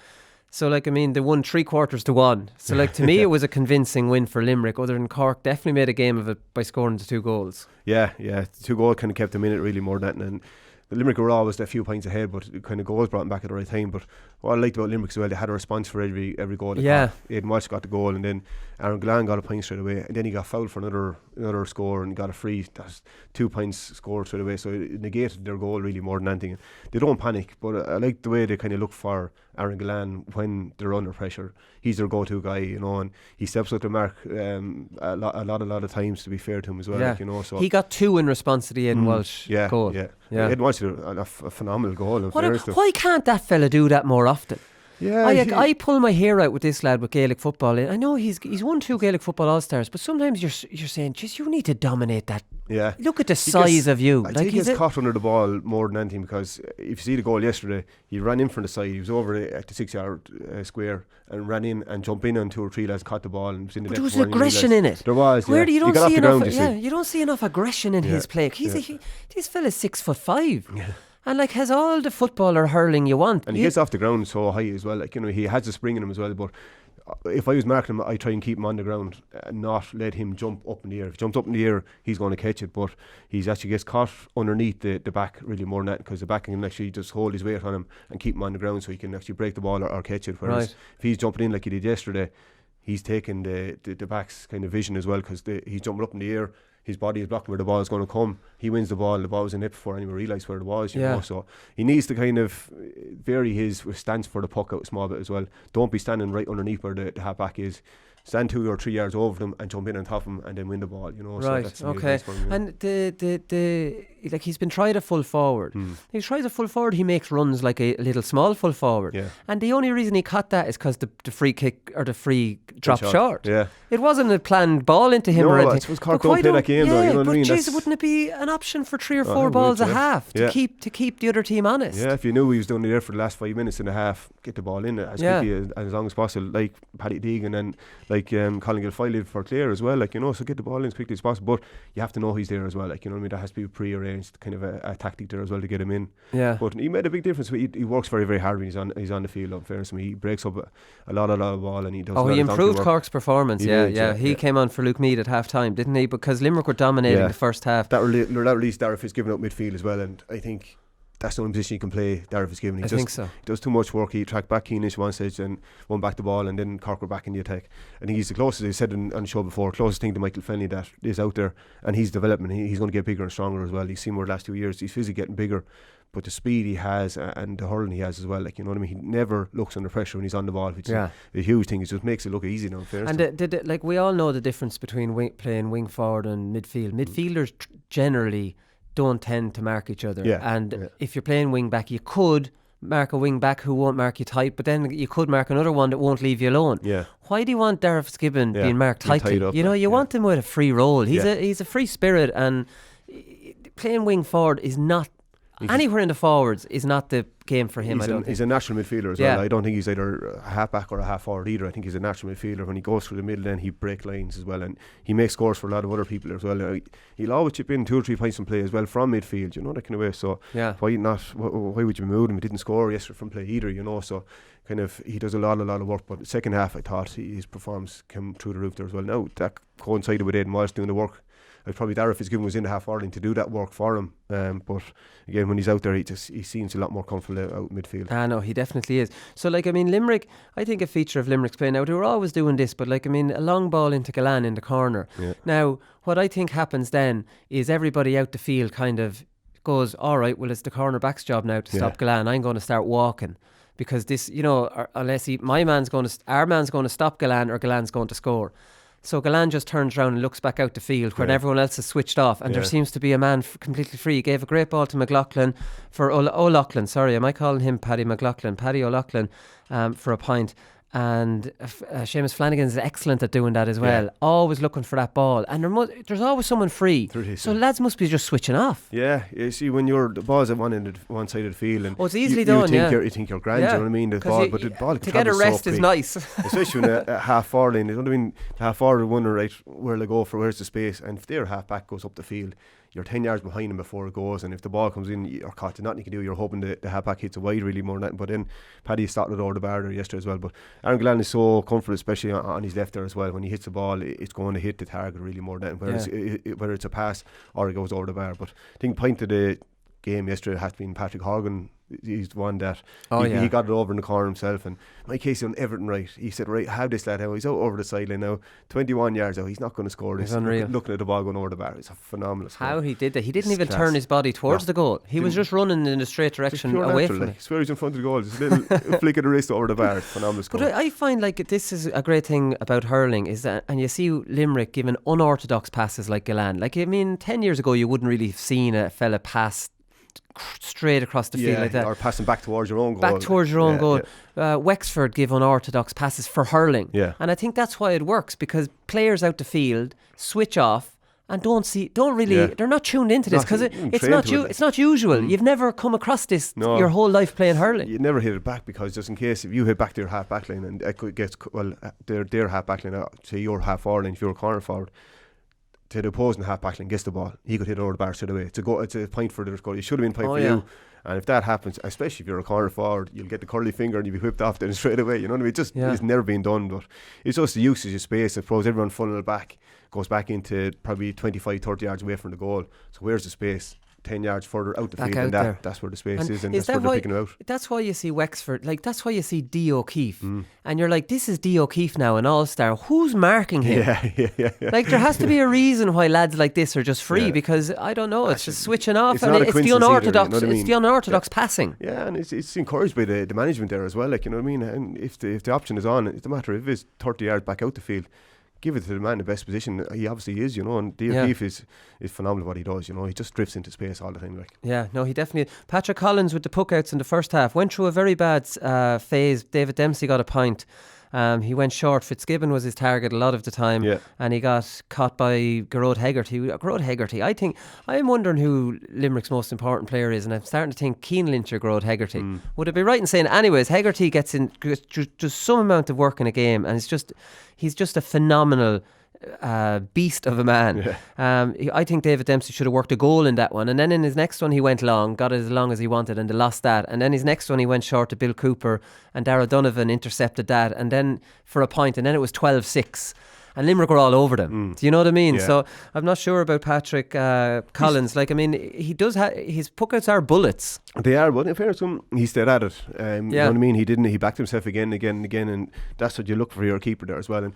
So they won 3/4 to 1. So to me it was a convincing win for Limerick, other than Cork definitely made a game of it by scoring the 2 goals. Yeah, the 2 goals kind of kept them in it really more than that, and the Limerick were always a few points ahead, but kind of goals brought them back at the right time. But what I liked about Limerick as well, they had a response for every goal. Aidan Walsh got the goal, and then Aaron Gillan got a point straight away, and then he got fouled for another score and got a free. That's 2 points scored straight away, so it negated their goal really more than anything. They don't panic, but I like the way they kind of look for Aaron Gillan when they're under pressure. He's their go-to guy, and he steps up to mark a lot of times, to be fair to him as well. So he got 2 in response to the Aidan Walsh goal. Aidan Walsh did a phenomenal goal. Why can't that fella do that more often? Yeah, I pull my hair out with this lad with Gaelic football. I know he's won 2 Gaelic football All-Stars, but sometimes you're saying, "Jeez, you need to dominate that." Yeah. Look at the size of you. I think he gets caught under the ball more than anything, because if you see the goal yesterday, he ran in from the side. He was over at the 6-yard square and ran in and jumped in on 2 or 3 lads, caught the ball and was in the net. There was aggression in it. There was. Where you don't see enough. Ground, you don't see enough aggression in his play. This fella's 6'5". Yeah. And has all the football or hurling you want. And he gets off the ground so high as well. He has a spring in him as well. But if I was marking him, I try and keep him on the ground and not let him jump up in the air. If he jumps up in the air, he's going to catch it. But he's actually gets caught underneath the back really more than that, because the back can actually just hold his weight on him and keep him on the ground so he can actually break the ball or catch it. Whereas if he's jumping in like he did yesterday, he's taking the back's kind of vision as well, because he's jumping up in the air. His body is blocking where the ball is going to come. He wins the ball was in it before anyone realised where it was, you know. So he needs to kind of vary his stance for the puck out a small bit as well. Don't be standing right underneath where the half back is. Stand 2 or 3 yards over them and jump in on top of them and then win the ball, you know. Right, so okay. And he's been tried a full forward. He tries a full forward, he makes runs like a little small full forward. Yeah. And the only reason he caught that is because the free kick or the free dropped short. Yeah. It wasn't a planned ball into him or anything. No, it Cork don't play that game though, you know what I mean? But wouldn't it be an option for 3 or 4 balls a half to keep the other team honest? Yeah, if you knew he was doing it there for the last 5 minutes and a half, get the ball in as quickly as long as possible, like Paddy Deegan and like Colin Gilfoyle for Clare as well, so get the ball in as quickly as possible. But you have to know he's there as well, you know what I mean? That has to be pre-arranged kind of a tactic there as well to get him in. Yeah. But he made a big difference. He works very, very hard when he's on the field, in fairness. I mean, he breaks up a lot of the ball and he does. He improved Cork's performance. He came on for Luke Meade at half time, didn't he? Because Limerick were dominating the first half. That released Darragh Fitzgibbon up midfield as well, and I think that's the only position he can play, Darragh Fitzgibbon. I think so. He does too much work. He tracked back Cian Lynch one stage and won back the ball, and then Cork were back in the attack. I think he's the closest, I said on the show before, closest thing to Michael Fennelly that is out there, and he's developing. He's going to get bigger and stronger as well. He's seen more the last 2 years. He's physically getting bigger, but the speed he has and the hurling he has as well, you know what I mean? He never looks under pressure when he's on the ball, which is a huge thing. It just makes it look easy now, in fairness. And we all know the difference between playing wing forward and midfield. Midfielders generally don't tend to mark each other, if you're playing wing back, you could mark a wing back who won't mark you tight, but then you could mark another one that won't leave you alone. Why do you want Darragh Fitzgibbon being marked tightly? You want him with a free role. He's a free spirit, and playing wing forward is not anywhere in the forwards is not the game for him. He's a natural midfielder as well. I don't think he's either a half back or a half forward either. I think he's a natural midfielder. When he goes through the middle, then he breaks lines as well, and he makes scores for a lot of other people as well. He'll always chip in 2 or 3 points from play as well from midfield, you know, that kind of way. So why would you move him? He didn't score yesterday from play either, you know. So kind of he does a lot of work. But the second half, I thought his performance came through the roof there as well. Now that coincided with Aidan Walsh doing the work. Probably Darragh Fitzgibbon was in the half hurling to do that work for him, but again, when he's out there, he seems a lot more comfortable out midfield. No, he definitely is. So Limerick, I think a feature of Limerick's play now, they were always doing this, but a long ball into Galan in the corner. Now what I think happens then is everybody out the field kind of goes, all right, well, it's the cornerback's job now to stop Galan. I'm going to start walking, because this, unless our man's going to stop Galan, or Galan's going to score. So Galan just turns around and looks back out the field when everyone else has switched off, and there seems to be a man completely free. He gave a great ball to McLaughlin for O'Loughlin. Sorry, am I calling him Paddy McLaughlin? Paddy O'Loughlin for a point. And Seamus Flanagan is excellent at doing that as well. Always looking for that ball, and there's always someone free. So lads must be just switching off. Yeah, you see, when the ball's at one side of the field, and it's easily done. You think you're grand, you know what I mean? The ball to get a rest is nice, especially when a half forward line. You know what I mean? The half forward wonder right where they go for, where's the space, and if their half back goes up the field, you're 10 yards behind him before it goes, and if the ball comes in, you're caught. There's nothing you can do. You're hoping the halfback hits it wide really more than that. But then Paddy started it over the bar there yesterday as well. But Aaron Galan is so comfortable, especially on his left there as well. When he hits the ball, it's going to hit the target really more than that, whether it's a pass or it goes over the bar. But I think point of the game yesterday has been Patrick Horgan. He's the one that he got it over in the corner himself, and Mike Casey on everything right. He said, right, have this lad out. He's out over the sideline now, 21 yards out. He's not going to score this. Looking at the ball going over the bar, it's a phenomenal score. How he did that. He didn't even turn his body towards the goal. He was just running in the straight direction away from it. I swear he's in front of the goal. Just a little flick of the wrist over the bar. Phenomenal score. But I find this is a great thing about hurling, is that, and you see Limerick giving unorthodox passes like Galan. 10 years ago you wouldn't really have seen a fella pass straight across the field like that. Or passing back towards your own goal. Wexford give unorthodox passes for hurling. Yeah. And I think that's why it works, because players out the field switch off and they're not tuned into this, because it's not usual. You've never come across this your whole life playing hurling. You never hit it back, because just in case if you hit back to your half back line and it gets their half back line, say your half forward line, if you're a corner forward, to the opposing half back line gets the ball, he could hit it over the bar straight away. It's a point for the goal. It should have been a point for you. And if that happens, especially if you're a corner forward, you'll get the curly finger and you'll be whipped off then straight away. You know what I mean? It's never been done, but it's just the usage of space. I suppose everyone funnel back, goes back into probably 25, 30 yards away from the goal. So where's the space? 10 yards further out the field, and that's where the space is, and that's where they're picking it out. That's why you see Wexford, that's why you see D. O'Keefe, and you're like, this is D. O'Keefe now, an all-star. Who's marking him? Yeah. There has to be a reason why lads like this are just free, because I don't know, it's just switching off, and it's the unorthodox, it's the unorthodox passing. Yeah, and it's encouraged by the management there as well. You know what I mean? And if the option is on, it's a matter if it's 30 yards back out the field, give it to the man in the best position. He obviously is, and D. O'Keefe is phenomenal what he does. He just drifts into space all the time. Yeah, no, he definitely. Patrick Collins with the puck outs in the first half went through a very bad phase. David Dempsey got a point. He went short. Fitzgibbon was his target a lot of the time, and he got caught by Garrod Hegarty. I'm wondering who Limerick's most important player is, and I'm starting to think Cian Lynch or Garrod Hegarty. Would it be right in saying, anyways, Hegarty gets just some amount of work in a game, and he's just a phenomenal beast of a man. I think David Dempsey should have worked a goal in that one, and then in his next one he went long, got it as long as he wanted, and they lost that. And then his next one he went short to Bill Cooper, and Darragh Donovan intercepted that, and then for a point, and then it was 12-6. And Limerick were all over them. Do you know what I mean? So I'm not sure about Patrick Collins. He does his puckouts are bullets. They are, but in fairness to him, he stayed at it. You know what I mean? He backed himself again, and that's what you look for your keeper there as well. And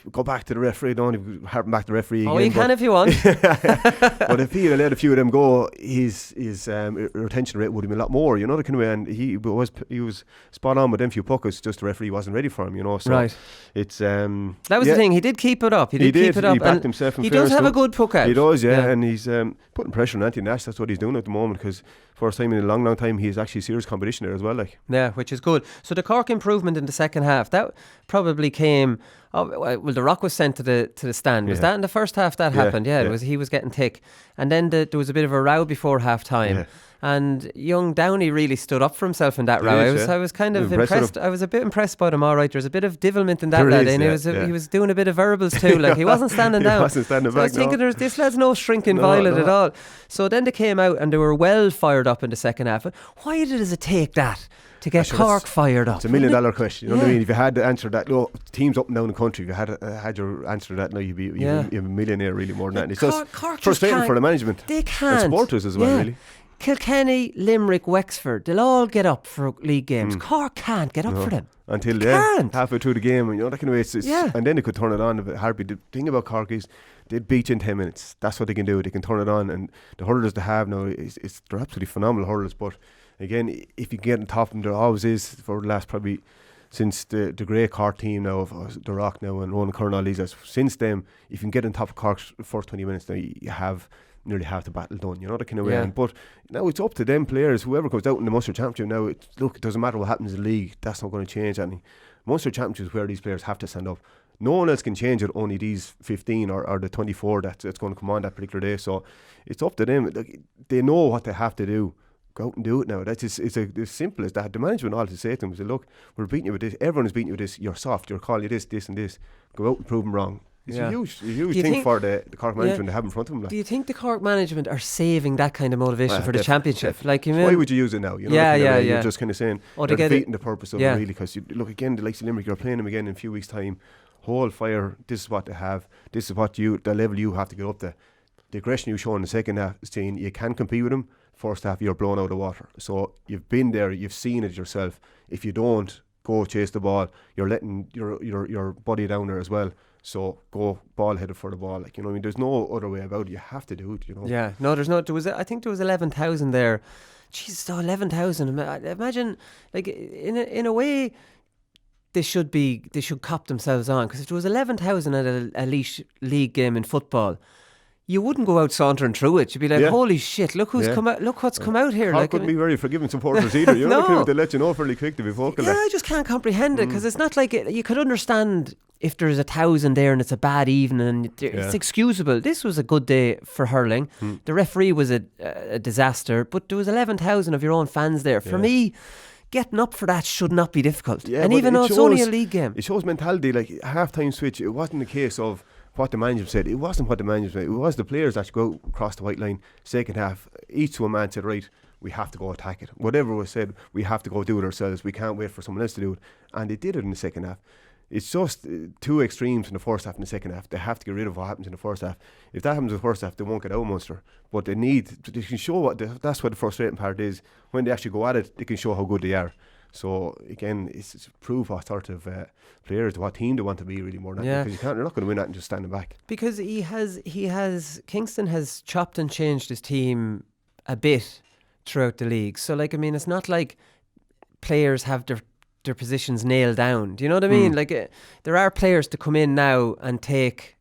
go back to the referee, don't harpen back to the referee again. You can if you want. But if he had let a few of them go, his retention rate would have been a lot more, the kind of way. And he was spot on with them few puckouts, just the referee wasn't ready for him, So right. It's that was the thing. He did keep it up. He backed himself. He does have a good puck out. He does, and he's putting pressure on Anthony Nash. That's what he's doing at the moment, because first time in a long time he's actually serious competition there as well. Yeah, which is good. So the Cork improvement in the second half, that probably came. The rock was sent to the stand. Was that in the first half that happened? Yeah, it was. He was getting thick, and then there was a bit of a row before half time. And young Downey really stood up for himself in that row. I was kind of impressed. I was a bit impressed by him. All right, there's a bit of divilment in that lad, and he was doing a bit of verbals too. He wasn't standing down. He wasn't standing back. I was thinking, this lad's no shrinking violet at all. So then they came out and they were well fired up in the second half. Why does it take that to get Cork fired up? It's $1 million question. You know what I mean? If you had to answer that, teams up and down the country, if you had your answer to that, now you'd be a millionaire really more than that. And it's just frustrating for the management. They can't. And supporters as well, really. Kilkenny, Limerick, Wexford, they'll all get up for league games. Cork can't get up for them. Until halfway through the game, that kind of way. And then they could turn it on a bit hard. The thing about Cork is they'd beat you in 10 minutes. That's what they can do. They can turn it on. And the hurlers they have now, they're absolutely phenomenal hurlers. But again, if you get on top of them, there always is for the last probably since the great Cork team now of the Rock now and Ronan Curran, all these guys. Since them, if you can get on top of Cork's first 20 minutes, now you have nearly half the battle done, that kind of way. But now it's up to them players, whoever comes out in the Munster Championship now. It doesn't matter what happens in the league, that's not going to change anything. Munster Championship is where these players have to stand up. No one else can change it, only these 15 or the 24 that's going to come on that particular day. So it's up to them. They know what they have to do. Go out and do it now. It's as simple as that. The management all to say to them is, look, we're beating you with this. Everyone is beating you with this. You're soft. You're calling you this, this and this. Go out and prove them wrong. It's a huge thing for the Cork management to have in front of them. Do you think the Cork management are saving that kind of motivation for the championship? Why would you use it now? You're just kind of saying they're defeating the purpose of it, really. Because look again, the likes of Limerick, you're playing them again in a few weeks' time. Whole fire. This is what they have. This is what the level you have to get up to. The aggression you show in the second half is saying you can compete with them. First half, you're blown out of the water. So you've been there. You've seen it yourself. If you don't go chase the ball, you're letting your body down there as well. So go ball headed for the ball, there's no other way about it. You have to do it, Yeah, no, there's no. I think there was 11,000 there. Jesus, though, 11,000. Imagine, in a way, they should cop themselves on, because if there was 11,000 at a league game in football, you wouldn't go out sauntering through it. You'd be like, holy shit, look who's come out, look what's come out here. Cork couldn't be very forgiving supporters either. You know, they let you know fairly quick to be vocal. Yeah, I just can't comprehend it, because it's not like you could understand if there's 1,000 there and it's a bad evening and it's excusable. This was a good day for hurling. The referee was a disaster, but there was 11,000 of your own fans there. For me, getting up for that should not be difficult. And even though it's only a league game. It shows mentality, like half-time switch. It wasn't a case of what the manager said. It wasn't what the manager said. It was the players that go out across the white line. Second half, each to a man said, right, we have to go attack it. Whatever was said, we have to go do it ourselves. We can't wait for someone else to do it. And they did it in the second half. It's just two extremes in the first half and the second half. They have to get rid of what happens in the first half. If that happens in the first half, they won't get out Munster. But they can show that's what the frustrating part is. When they actually go at it, they can show how good they are. So again, it's prove what sort of players, what team they want to be really more than that, because they're not going to win that and just standing back. Because Kingston has chopped and changed his team a bit throughout the league. So like, I mean, it's not like players have their positions nailed down. Do you know what I mean? Like there are players to come in now and take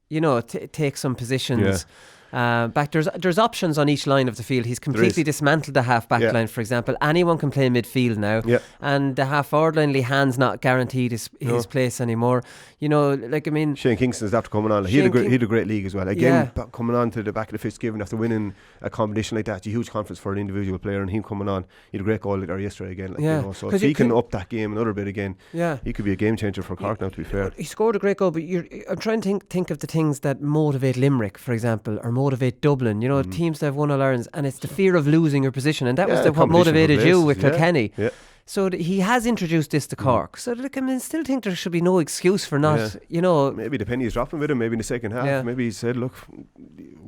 some positions. Back there's options on each line of the field. He's completely dismantled the half back line, for example. Anyone can play midfield now, and the half forward line, Lehan's not guaranteed his place anymore. You know, like, I mean, Shane Kingston's after coming on. He had a great league as well. Again, coming on to the back of the Fitzgibbon after winning a competition like that, it's a huge conference for an individual player, and him coming on, he had a great goal there yesterday again. Like, you know, so if he can up that game another bit again, he could be a game changer for Cork now, to be fair. He scored a great goal, but I'm trying to think of the things that motivate Limerick, for example, or motivate Dublin, you know, teams that have won All-Irelands, and it's the fear of losing your position, and that was what motivated you with Kilkenny. So he has introduced this to Cork. So like, I mean, still think there should be no excuse for not, you know. Maybe the penny is dropping with him, maybe in the second half. Maybe he said, look,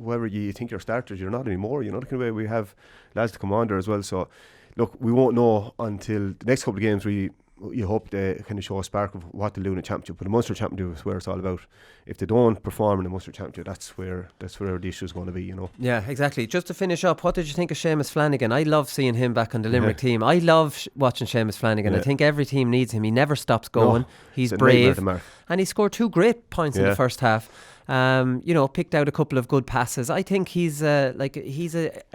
whoever you think you're starters, you're not anymore. You know, the kind of way we have lads to come on there as well. So look, we won't know until the next couple of games. You hope they kind of show a spark of what they'll do in the championship. But the Munster Championship is where it's all about. If they don't perform in the Munster Championship, that's where the issue is going to be, you know. Yeah, exactly. Just to finish up, what did you think of Seamus Flanagan? I love seeing him back on the Limerick team. I love watching Seamus Flanagan. I think every team needs him. He never stops going. He's brave, and he scored 2 great points in the first half. You know, picked out a couple of good passes. I think he's a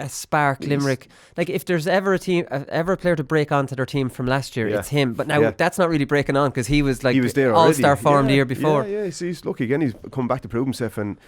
spark. Limerick. Like, if there's ever a player to break onto their team from last year, it's him. But now that's not really breaking on, because he was there all-star form the year before. He's lucky again. He's come back to prove himself, and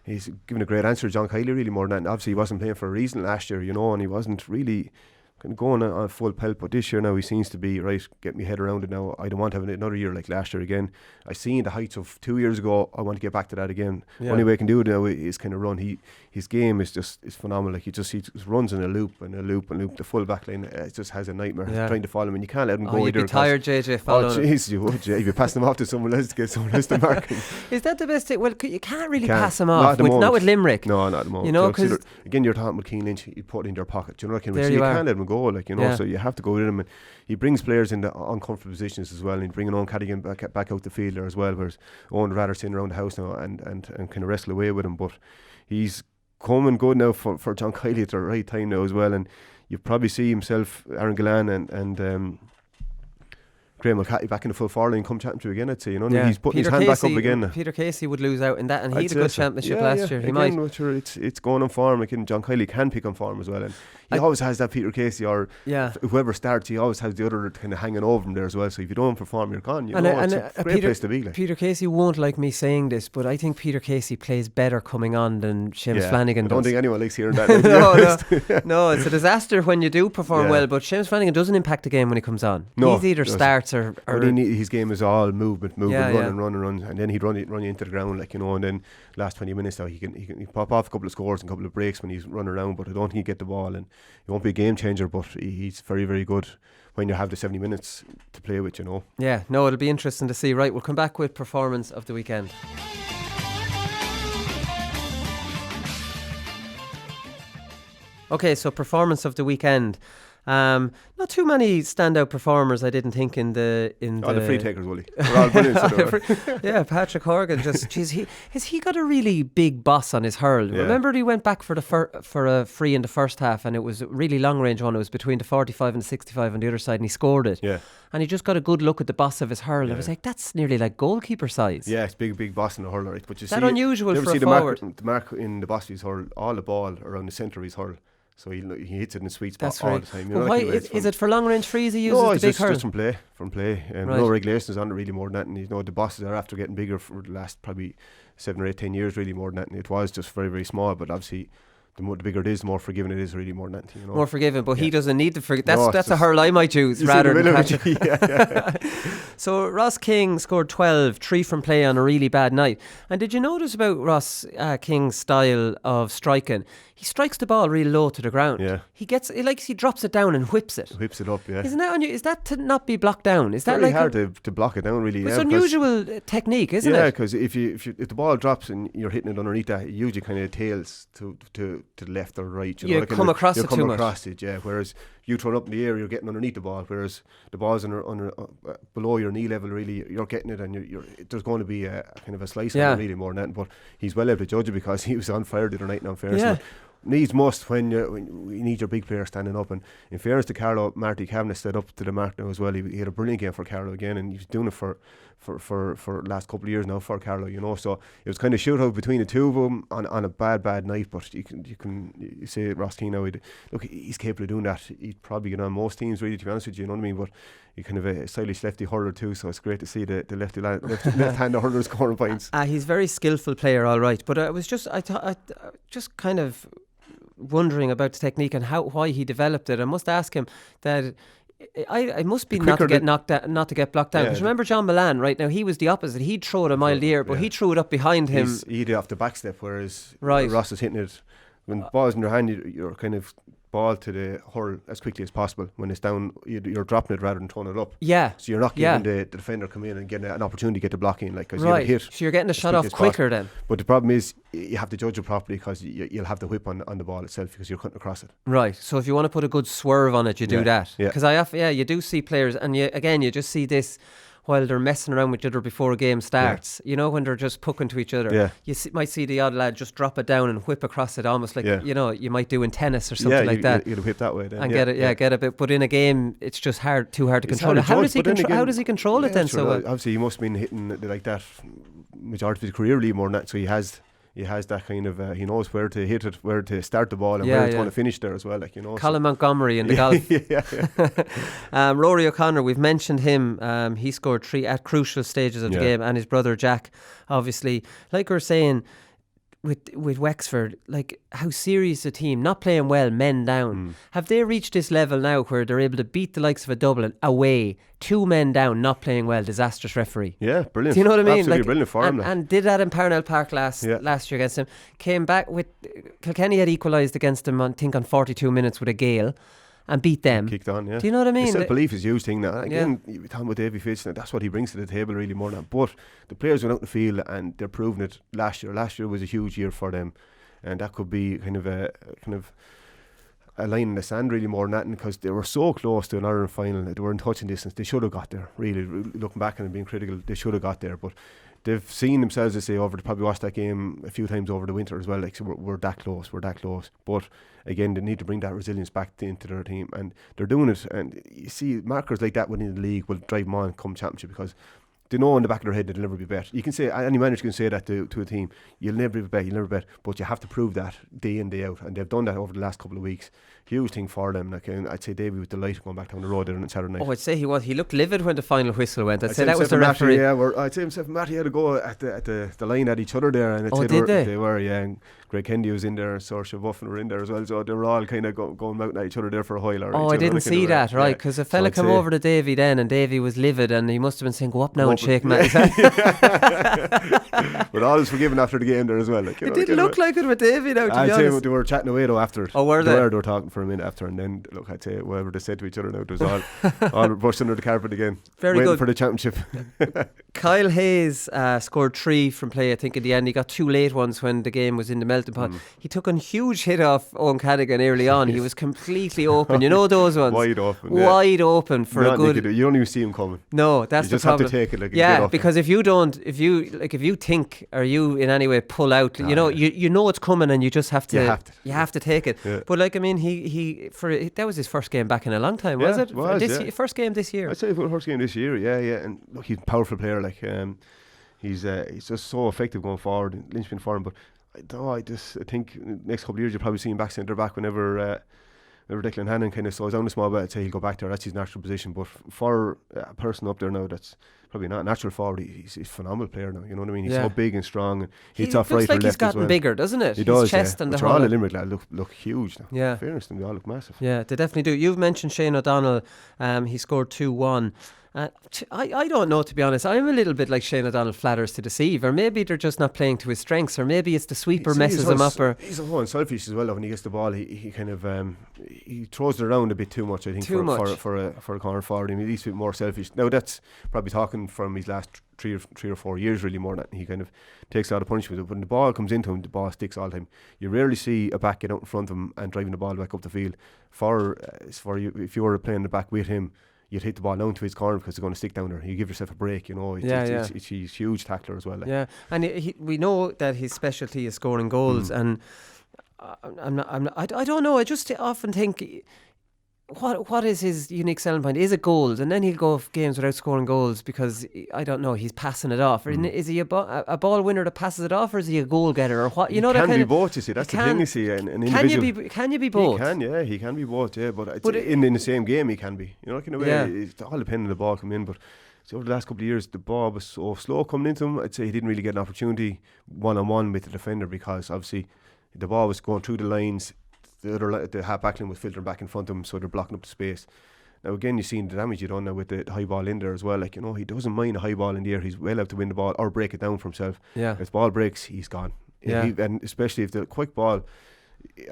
he's given a great answer to John Kiley, really, more than that. Obviously he wasn't playing for a reason last year, you know, and he wasn't really kind of going on full pelt, but this year now he seems to be right. Get my head around it now. I don't want to have another year like last year again. I seen the heights of 2 years ago. I want to get back to that again. Only way I can do it now is kind of run. His game is phenomenal. Like, he just runs in a loop and a loop and loop. The full back line, it just has a nightmare trying to follow him, and you can't let him go either. You'd be tired, JJ, following him. Jeez, you would. If you pass him off to someone else to get someone else to mark him. Is that the best thing? Well, you can't really pass him off. Not with Limerick. No, not at the moment. You know, because again, you're talking with Cian Lynch. You put it in their pocket. You know, you can't let him go. Like, you know, so you have to go with him. And he brings players in the uncomfortable positions as well, and bringing on Cadigan back out the field there as well, whereas Owen would rather sitting around the house now and kind of wrestle away with him. But he's coming good now for John Kiley at the right time now as well, and you probably see himself, Aaron Gillan and Graham Mulcahy back in the full forward line come championship again, I'd say, you know. He's putting his hand back up again. Peter Casey would lose out in that, and he had a good championship last year. He again, might. Sure, it's going on form. Like, John Kiley can pick on form as well, and he always has that Peter Casey or whoever starts, he always has the other kind of hanging over him there as well. So if you don't perform, you're gone. You know, it's a great place to be. Like. Peter Casey won't like me saying this, but I think Peter Casey plays better coming on than Seamus Flanagan does. I don't think anyone likes hearing that. No, it's a disaster when you do perform well, but Seamus Flanagan doesn't impact the game when he comes on. No, he either starts or his game is all movement, run, and then he'd run you into the ground, like, you know. And then last 20 minutes now he can pop off a couple of scores and a couple of breaks when he's running around, but I don't think he get the ball, and he won't be a game changer, but he's very, very good when you have the 70 minutes to play with, you know. Yeah, no, it'll be interesting to see. Right, we'll come back with performance of the weekend. Okay, so performance of the weekend. Not too many standout performers, I didn't think, in the free takers, Willie. We're all brilliant. Yeah, Patrick Horgan. Has he got a really big boss on his hurl? Yeah. Remember, he went back for a free in the first half, and it was a really long range one. It was between the 45 and the 65 on the other side, and he scored it. Yeah. And he just got a good look at the boss of his hurl. Yeah. I was like, that's nearly like goalkeeper size. Yeah, it's big boss in the hurl, right? But you that see, unusual you for a see forward. the mark in the boss of his hurl, all the ball around the centre of his hurl. So he hits it in the sweet spot all the time. Well, why is it for long range frees he uses no, the big hurl? No, it's just from play. No regulations on it really more than that. And you know, the bosses are after getting bigger for the last probably 7 or 8, 10 years really more than that. And it was just very, very small, but obviously the bigger it is, the more forgiving it is really more than that. You know? More forgiving, but he doesn't need to forgive. No, that's a hurl I might use rather than Patrick. Yeah. So Ross King scored 12, 3 from play on a really bad night. And did you notice about Ross King's style of striking? He strikes the ball really low to the ground. Yeah. He drops it down and whips it. Whips it up, yeah. Isn't that is that to not be blocked down? Is that very like hard to block it down, really? It's unusual technique, isn't it? Yeah, because if the ball drops and you're hitting it underneath that, it usually kind of tails to the left or right. You come across it too much. Across it, yeah. Whereas you throw it up in the air, you're getting underneath the ball. Whereas the ball's under below your knee level, really, you're getting it, and there's going to be a kind of a slice on it, really more than that. But he's well able to judge it because he was on fire the other night. In fairness, yeah. Needs must when you need your big player standing up. And in fairness to Carlo, Marty Kavanagh stood up to the mark now as well. He had a brilliant game for Carlo again, and he's doing it for last couple of years now for Carlo, you know. So it was kind of shootout between the two of them on a bad night. But you say Ross Keane now, look, he's capable of doing that. He'd probably get on most teams, really, to be honest with you. You know what I mean? But he kind of a stylish lefty hurler too, so it's great to see the left-handed hurler scoring points. He's a very skillful player, all right. But I just kind of wondering about the technique and why he developed it. I must ask him that. I must be not to get knocked out, not to get blocked down. Because remember John Milan, right now he was the opposite. He'd throw it a mile the air, but he threw it up behind him. He'd off the back step, whereas Ross is hitting it. When the ball's in your hand, you're kind of ball to the hurl as quickly as possible. When it's down, you're dropping it rather than throwing it up. Yeah. So you're not giving the defender come in and getting an opportunity to get the block in. Cause right. You're hit so you're getting the shot off quicker then. But the problem is you have to judge it properly because you'll have the whip on the ball itself because you're cutting across it. Right. So if you want to put a good swerve on it, you do that. Because you do see players, and you just see this while they're messing around with each other before a game starts. You know, when they're just pucking to each other. You might see the odd lad just drop it down and whip across it, almost like you know you might do in tennis or something like that. You'd whip that way then. And get a bit. But in a game, it's just too hard to control it. How does he control it then? So obviously he must have been hitting like that majority of his career, really, more than that. So he has that kind of he knows where to hit it, where to start the ball, and where it's going to finish there as well. Like, you know, Colin Montgomery in the golf. Rory O'Connor, we've mentioned him. He scored 3 at crucial stages of the game, and his brother Jack, obviously, like we were saying with Wexford, like how serious a team, not playing well, men down. Have they reached this level now where they're able to beat the likes of a Dublin away, 2 men down, not playing well, disastrous referee? Yeah, brilliant. Do you know what I mean? Absolutely brilliant for him. And did that in Parnell Park last year against him. Came back with Kilkenny had equalised against him, I think, on 42 minutes with a gale. And beat them. Kicked on, yeah. Do you know what I mean? Self-belief is a huge thing now. Again, you're talking about Davy Fitz, that's what he brings to the table really more than that. But the players went out in the field and they're proving it last year. Last year was a huge year for them. And that could be kind of a line in the sand really more than that, because they were so close to an Ireland final. They were in touching distance. They should have got there, really. Looking back and being critical, they should have got there. But they've seen themselves, they probably watched that game a few times over the winter as well. Like, so we're that close. But again, they need to bring that resilience back into their team, and they're doing it. And you see, markers like that within the league will drive them on come championship, because they know in the back of their head that they'll never be better. You can say, any manager can say that to a team, you'll never be better, but you have to prove that day in, day out, and they've done that over the last couple of weeks. Huge thing for them. Like, I'd say Davey was delighted going back down the road there on Saturday night. I'd say he was. He looked livid when the final whistle went. I'd say that was the referee. I'd say himself and Matty had a go at the line at each other there, and they were, and Greg Kennedy was in there, and Saoirse Buffin were in there as well, so they were all kind of going out at each other there for a while. I didn't see that, right, because a fella came over to Davey then, and Davey was livid, and he must have been saying, go up now and shake Matty's hand. But all is forgiven after the game there as well. Like, it didn't look like it with Davy now, to be honest. I'd say they were chatting away though after. Oh, were they? They were talking for a minute after, and then look, I'd say whatever they said to each other now, it was all brushed under the carpet again. Very waiting good for the championship. Kyle Hayes scored 3 from play, I think, in the end. He got 2 late ones when the game was in the melting pot. He took a huge hit off Owen Cadigan early on. He was completely open. You know those ones? Wide open. Wide open for a good... You don't even see him coming. No, that's the problem. You just have to take it. Like, yeah, because if you think or you in any way pull out, you know it's coming and you just have to... You have to take it. Yeah. But like, I mean, that was his first game back in a long time, was it? First game this year. I'd say first game this year, yeah. And look, he's a powerful player. Like, he's just so effective going forward. Lynch for him, but I think next couple of years you'll probably see him back centre back whenever Declan Hannon kind of slows down a small bit. I'd say he'll go back there. That's his natural position. But for a person up there now that's probably not a natural forward, he's a phenomenal player now. You know what I mean? He's so big and strong. And he hits off right or left as well. He's gotten bigger, doesn't it? He does. His chest and the whole. All the Limerick lads look huge now. Yeah. In fairness, they all look massive. Yeah, they definitely do. You've mentioned Shane O'Donnell. He scored 2-1. I don't know, to be honest. I'm a little bit like Shane O'Donnell flatters to deceive, or maybe they're just not playing to his strengths, or maybe it's the sweeper messes him up. Or he's so unselfish as well. When he gets the ball, he kind of he throws it around a bit too much. I think for a corner forward, I mean, he's a bit more selfish. Now that's probably talking from his last three or 4 years, really, more than he kind of takes a lot of punishment. When the ball comes into him, the ball sticks all the time. You rarely see a back get out in front of him and driving the ball back up the field. For you, if you were playing the back with him, you'd hit the ball down to his corner because they're going to stick down there. You give yourself a break, you know. He's a huge tackler as well. Like. Yeah, and we know that his specialty is scoring goals, and I don't know. I just often think, what is his unique selling point? Is it goals? And then he'll go games without scoring goals because, I don't know, he's passing it off. Is he a ball winner that passes it off, or is he a goal getter, or what? You know, that can be both. You see, that's the thing. You see, an individual. Can you be both? He can be both. Yeah, but in the same game he can be. You know, in a way, it's all depending on the ball coming in. But over the last couple of years, the ball was so slow coming into him. I'd say he didn't really get an opportunity 1-on-1 with the defender because obviously the ball was going through the lines. The half backline was filtering back in front of him, so they're blocking up the space. Now again, you've seen the damage you done now with the high ball in there as well. Like, you know, he doesn't mind a high ball in the air. He's well out to win the ball or break it down for himself. Yeah. If the ball breaks, he's gone. Yeah. And especially if the quick ball,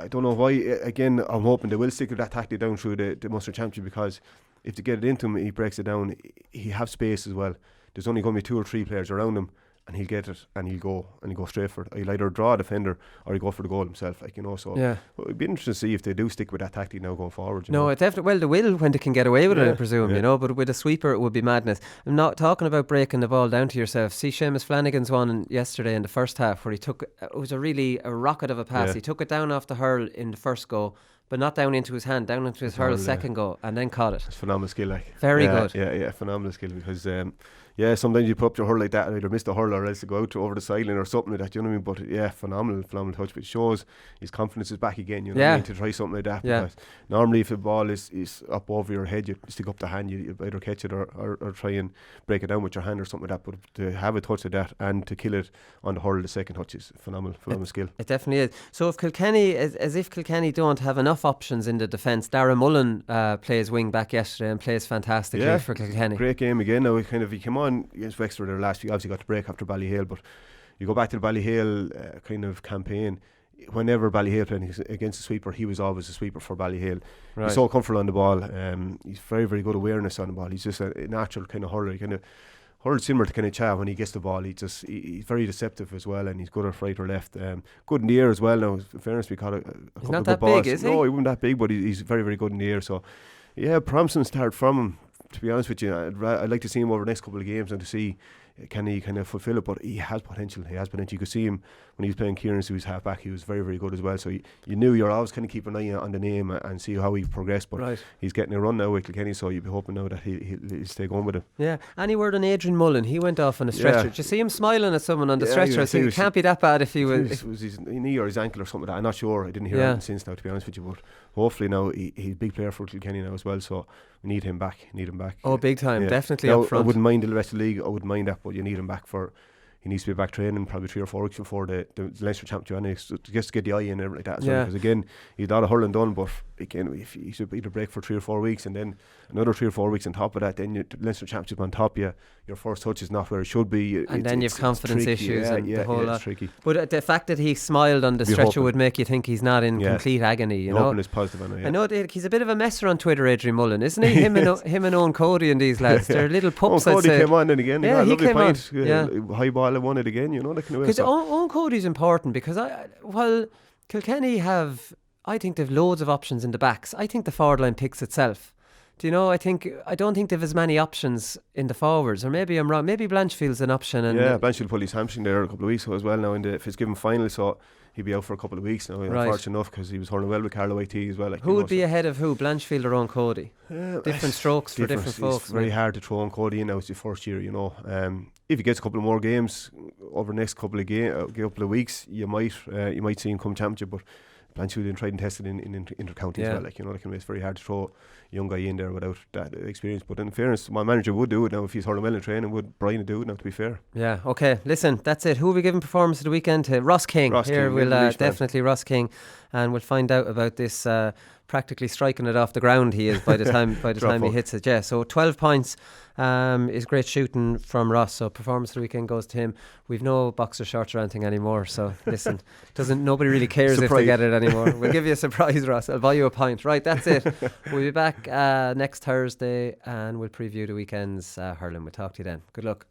I don't know why. Again, I'm hoping they will stick with that tactic down through the Munster Championship, because if they get it into him, he breaks it down. He has space as well. There's only going to be 2 or 3 players around him, and he'll get it and he'll go straight for it. He'll either draw a defender or he'll go for the goal himself, like, you know. So it'd be interesting to see if they do stick with that tactic now going forward. No, it definitely. Well, they will when they can get away with it, I presume. You know, but with a sweeper, it would be madness. I'm not talking about breaking the ball down to yourself. See Seamus Flanagan's one yesterday in the first half where he took it was a rocket of a pass. He took it down off the hurl in the first go, but not down into his hand, down into his hurl second go, and then caught it. It's phenomenal skill, like. Very good. Yeah, phenomenal skill, because sometimes you put up your hurl like that and either miss the hurl or else to go out over the sideline or something like that, you know what I mean? But phenomenal touch. But it shows his confidence is back again, you know what I mean, to try something like that. Because normally if the ball is up over your head, you stick up the hand, you either catch it or try and break it down with your hand or something like that. But to have a touch of that and to kill it on the hurl, the second touch, is phenomenal skill. It definitely is. So if Kilkenny, as if Kilkenny don't have enough options in the defence, Darragh Mullen plays wing back yesterday and plays fantastically for Kilkenny. Great game again. Now he came on against Wexford there last week. Obviously got the break after Ballyhale, but you go back to the Ballyhale kind of campaign. Whenever Ballyhale played against a sweeper, he was always a sweeper for Ballyhale. He's so comfortable on the ball. He's very, very good awareness on the ball. He's just a natural kind of hurler. He kind of hurls similar to kind of Cha when he gets the ball. He's very deceptive as well, and he's good at right or left. Good in the air as well. Now, in fairness, we caught a couple of good balls. Big, is he? No, he wasn't that big, but he's very, very good in the air. So, promising start from him. To be honest with you, I'd like to see him over the next couple of games and to see can he kind of fulfill it. But he has potential. You could see him when he was playing Kieran, who was half back. He was very, very good as well. So you knew you're always kind of keeping an eye on the name and see how he progressed. But he's getting a run now with Kilkenny, so you'd be hoping now that he'll stay going with him. Yeah. Any word on Adrian Mullen? He went off on a stretcher. Did you see him smiling at someone on the stretcher? So it can't be that bad if he was. It was his knee or his ankle or something like that. I'm not sure. I didn't hear anything since now, to be honest with you. But hopefully now he's a big player for Kilkenny now as well. So we need him back. Oh, big time. Definitely now, up front. I wouldn't mind the rest of the league. I wouldn't mind that, but you need him back he needs to be back training probably 3 or 4 weeks before the Leinster Championship, just to get the eye in and everything like that as well. Because again, he's a lot of hurling done, but again, if you should either break for 3 or 4 weeks and then another 3 or 4 weeks on top of that, then the Leinster Championship on top of you, your first touch is not where it should be. And then you've confidence issues and the whole lot. It's tricky. But the fact that he smiled on the stretcher would make you think he's not in complete agony, you know. Hoping is positive. I know he's a bit of a messer on Twitter, Adrian Mullen, isn't he? Him and Owen Cody and these lads, they're little pups. Owen Cody came on then again. Yeah, he came on. High ball, I won it again, you know. Because Owen Cody's important because while Kilkenny have, I think they've loads of options in the backs. I think the forward line picks itself. Do you know? I don't think they've as many options in the forwards, or maybe I'm wrong. Maybe Blanchfield's an option. And Blanchfield pulled his hamstring there a couple of weeks ago as well. Now in the Fitzgibbon final, so he'd be out for a couple of weeks now. Unfortunate enough, because he was hurling well with Carlo IT as well. Who would be ahead of who? Blanchfield or Owen Cody? Different strokes for different folks. It's very hard to throw Owen Cody in now. It's the first year, you know. If he gets a couple of more games over the next couple of weeks, you might see him come championship, but. Blanchfield been tried and tested in inter-county as well. Like, you know, it's very hard to throw a young guy in there without that experience. But in fairness, my manager would do it now if he's hurling well in training. Would Brian do it now? To be fair. Yeah. Okay. Listen, that's it. Who are we giving performance of the weekend to? Ross King. We'll definitely Ross King, and we'll find out about this. Practically striking it off the ground he is by the time he hits it. Yeah. So 12 points is great shooting from Ross. So performance of the weekend goes to him. We've no boxer shorts or anything anymore. So listen, nobody really cares surprise. If they get it anymore. We'll give you a surprise, Ross. I'll buy you a pint. Right. That's it. We'll be back next Thursday and we'll preview the weekend's hurling. We'll talk to you then. Good luck.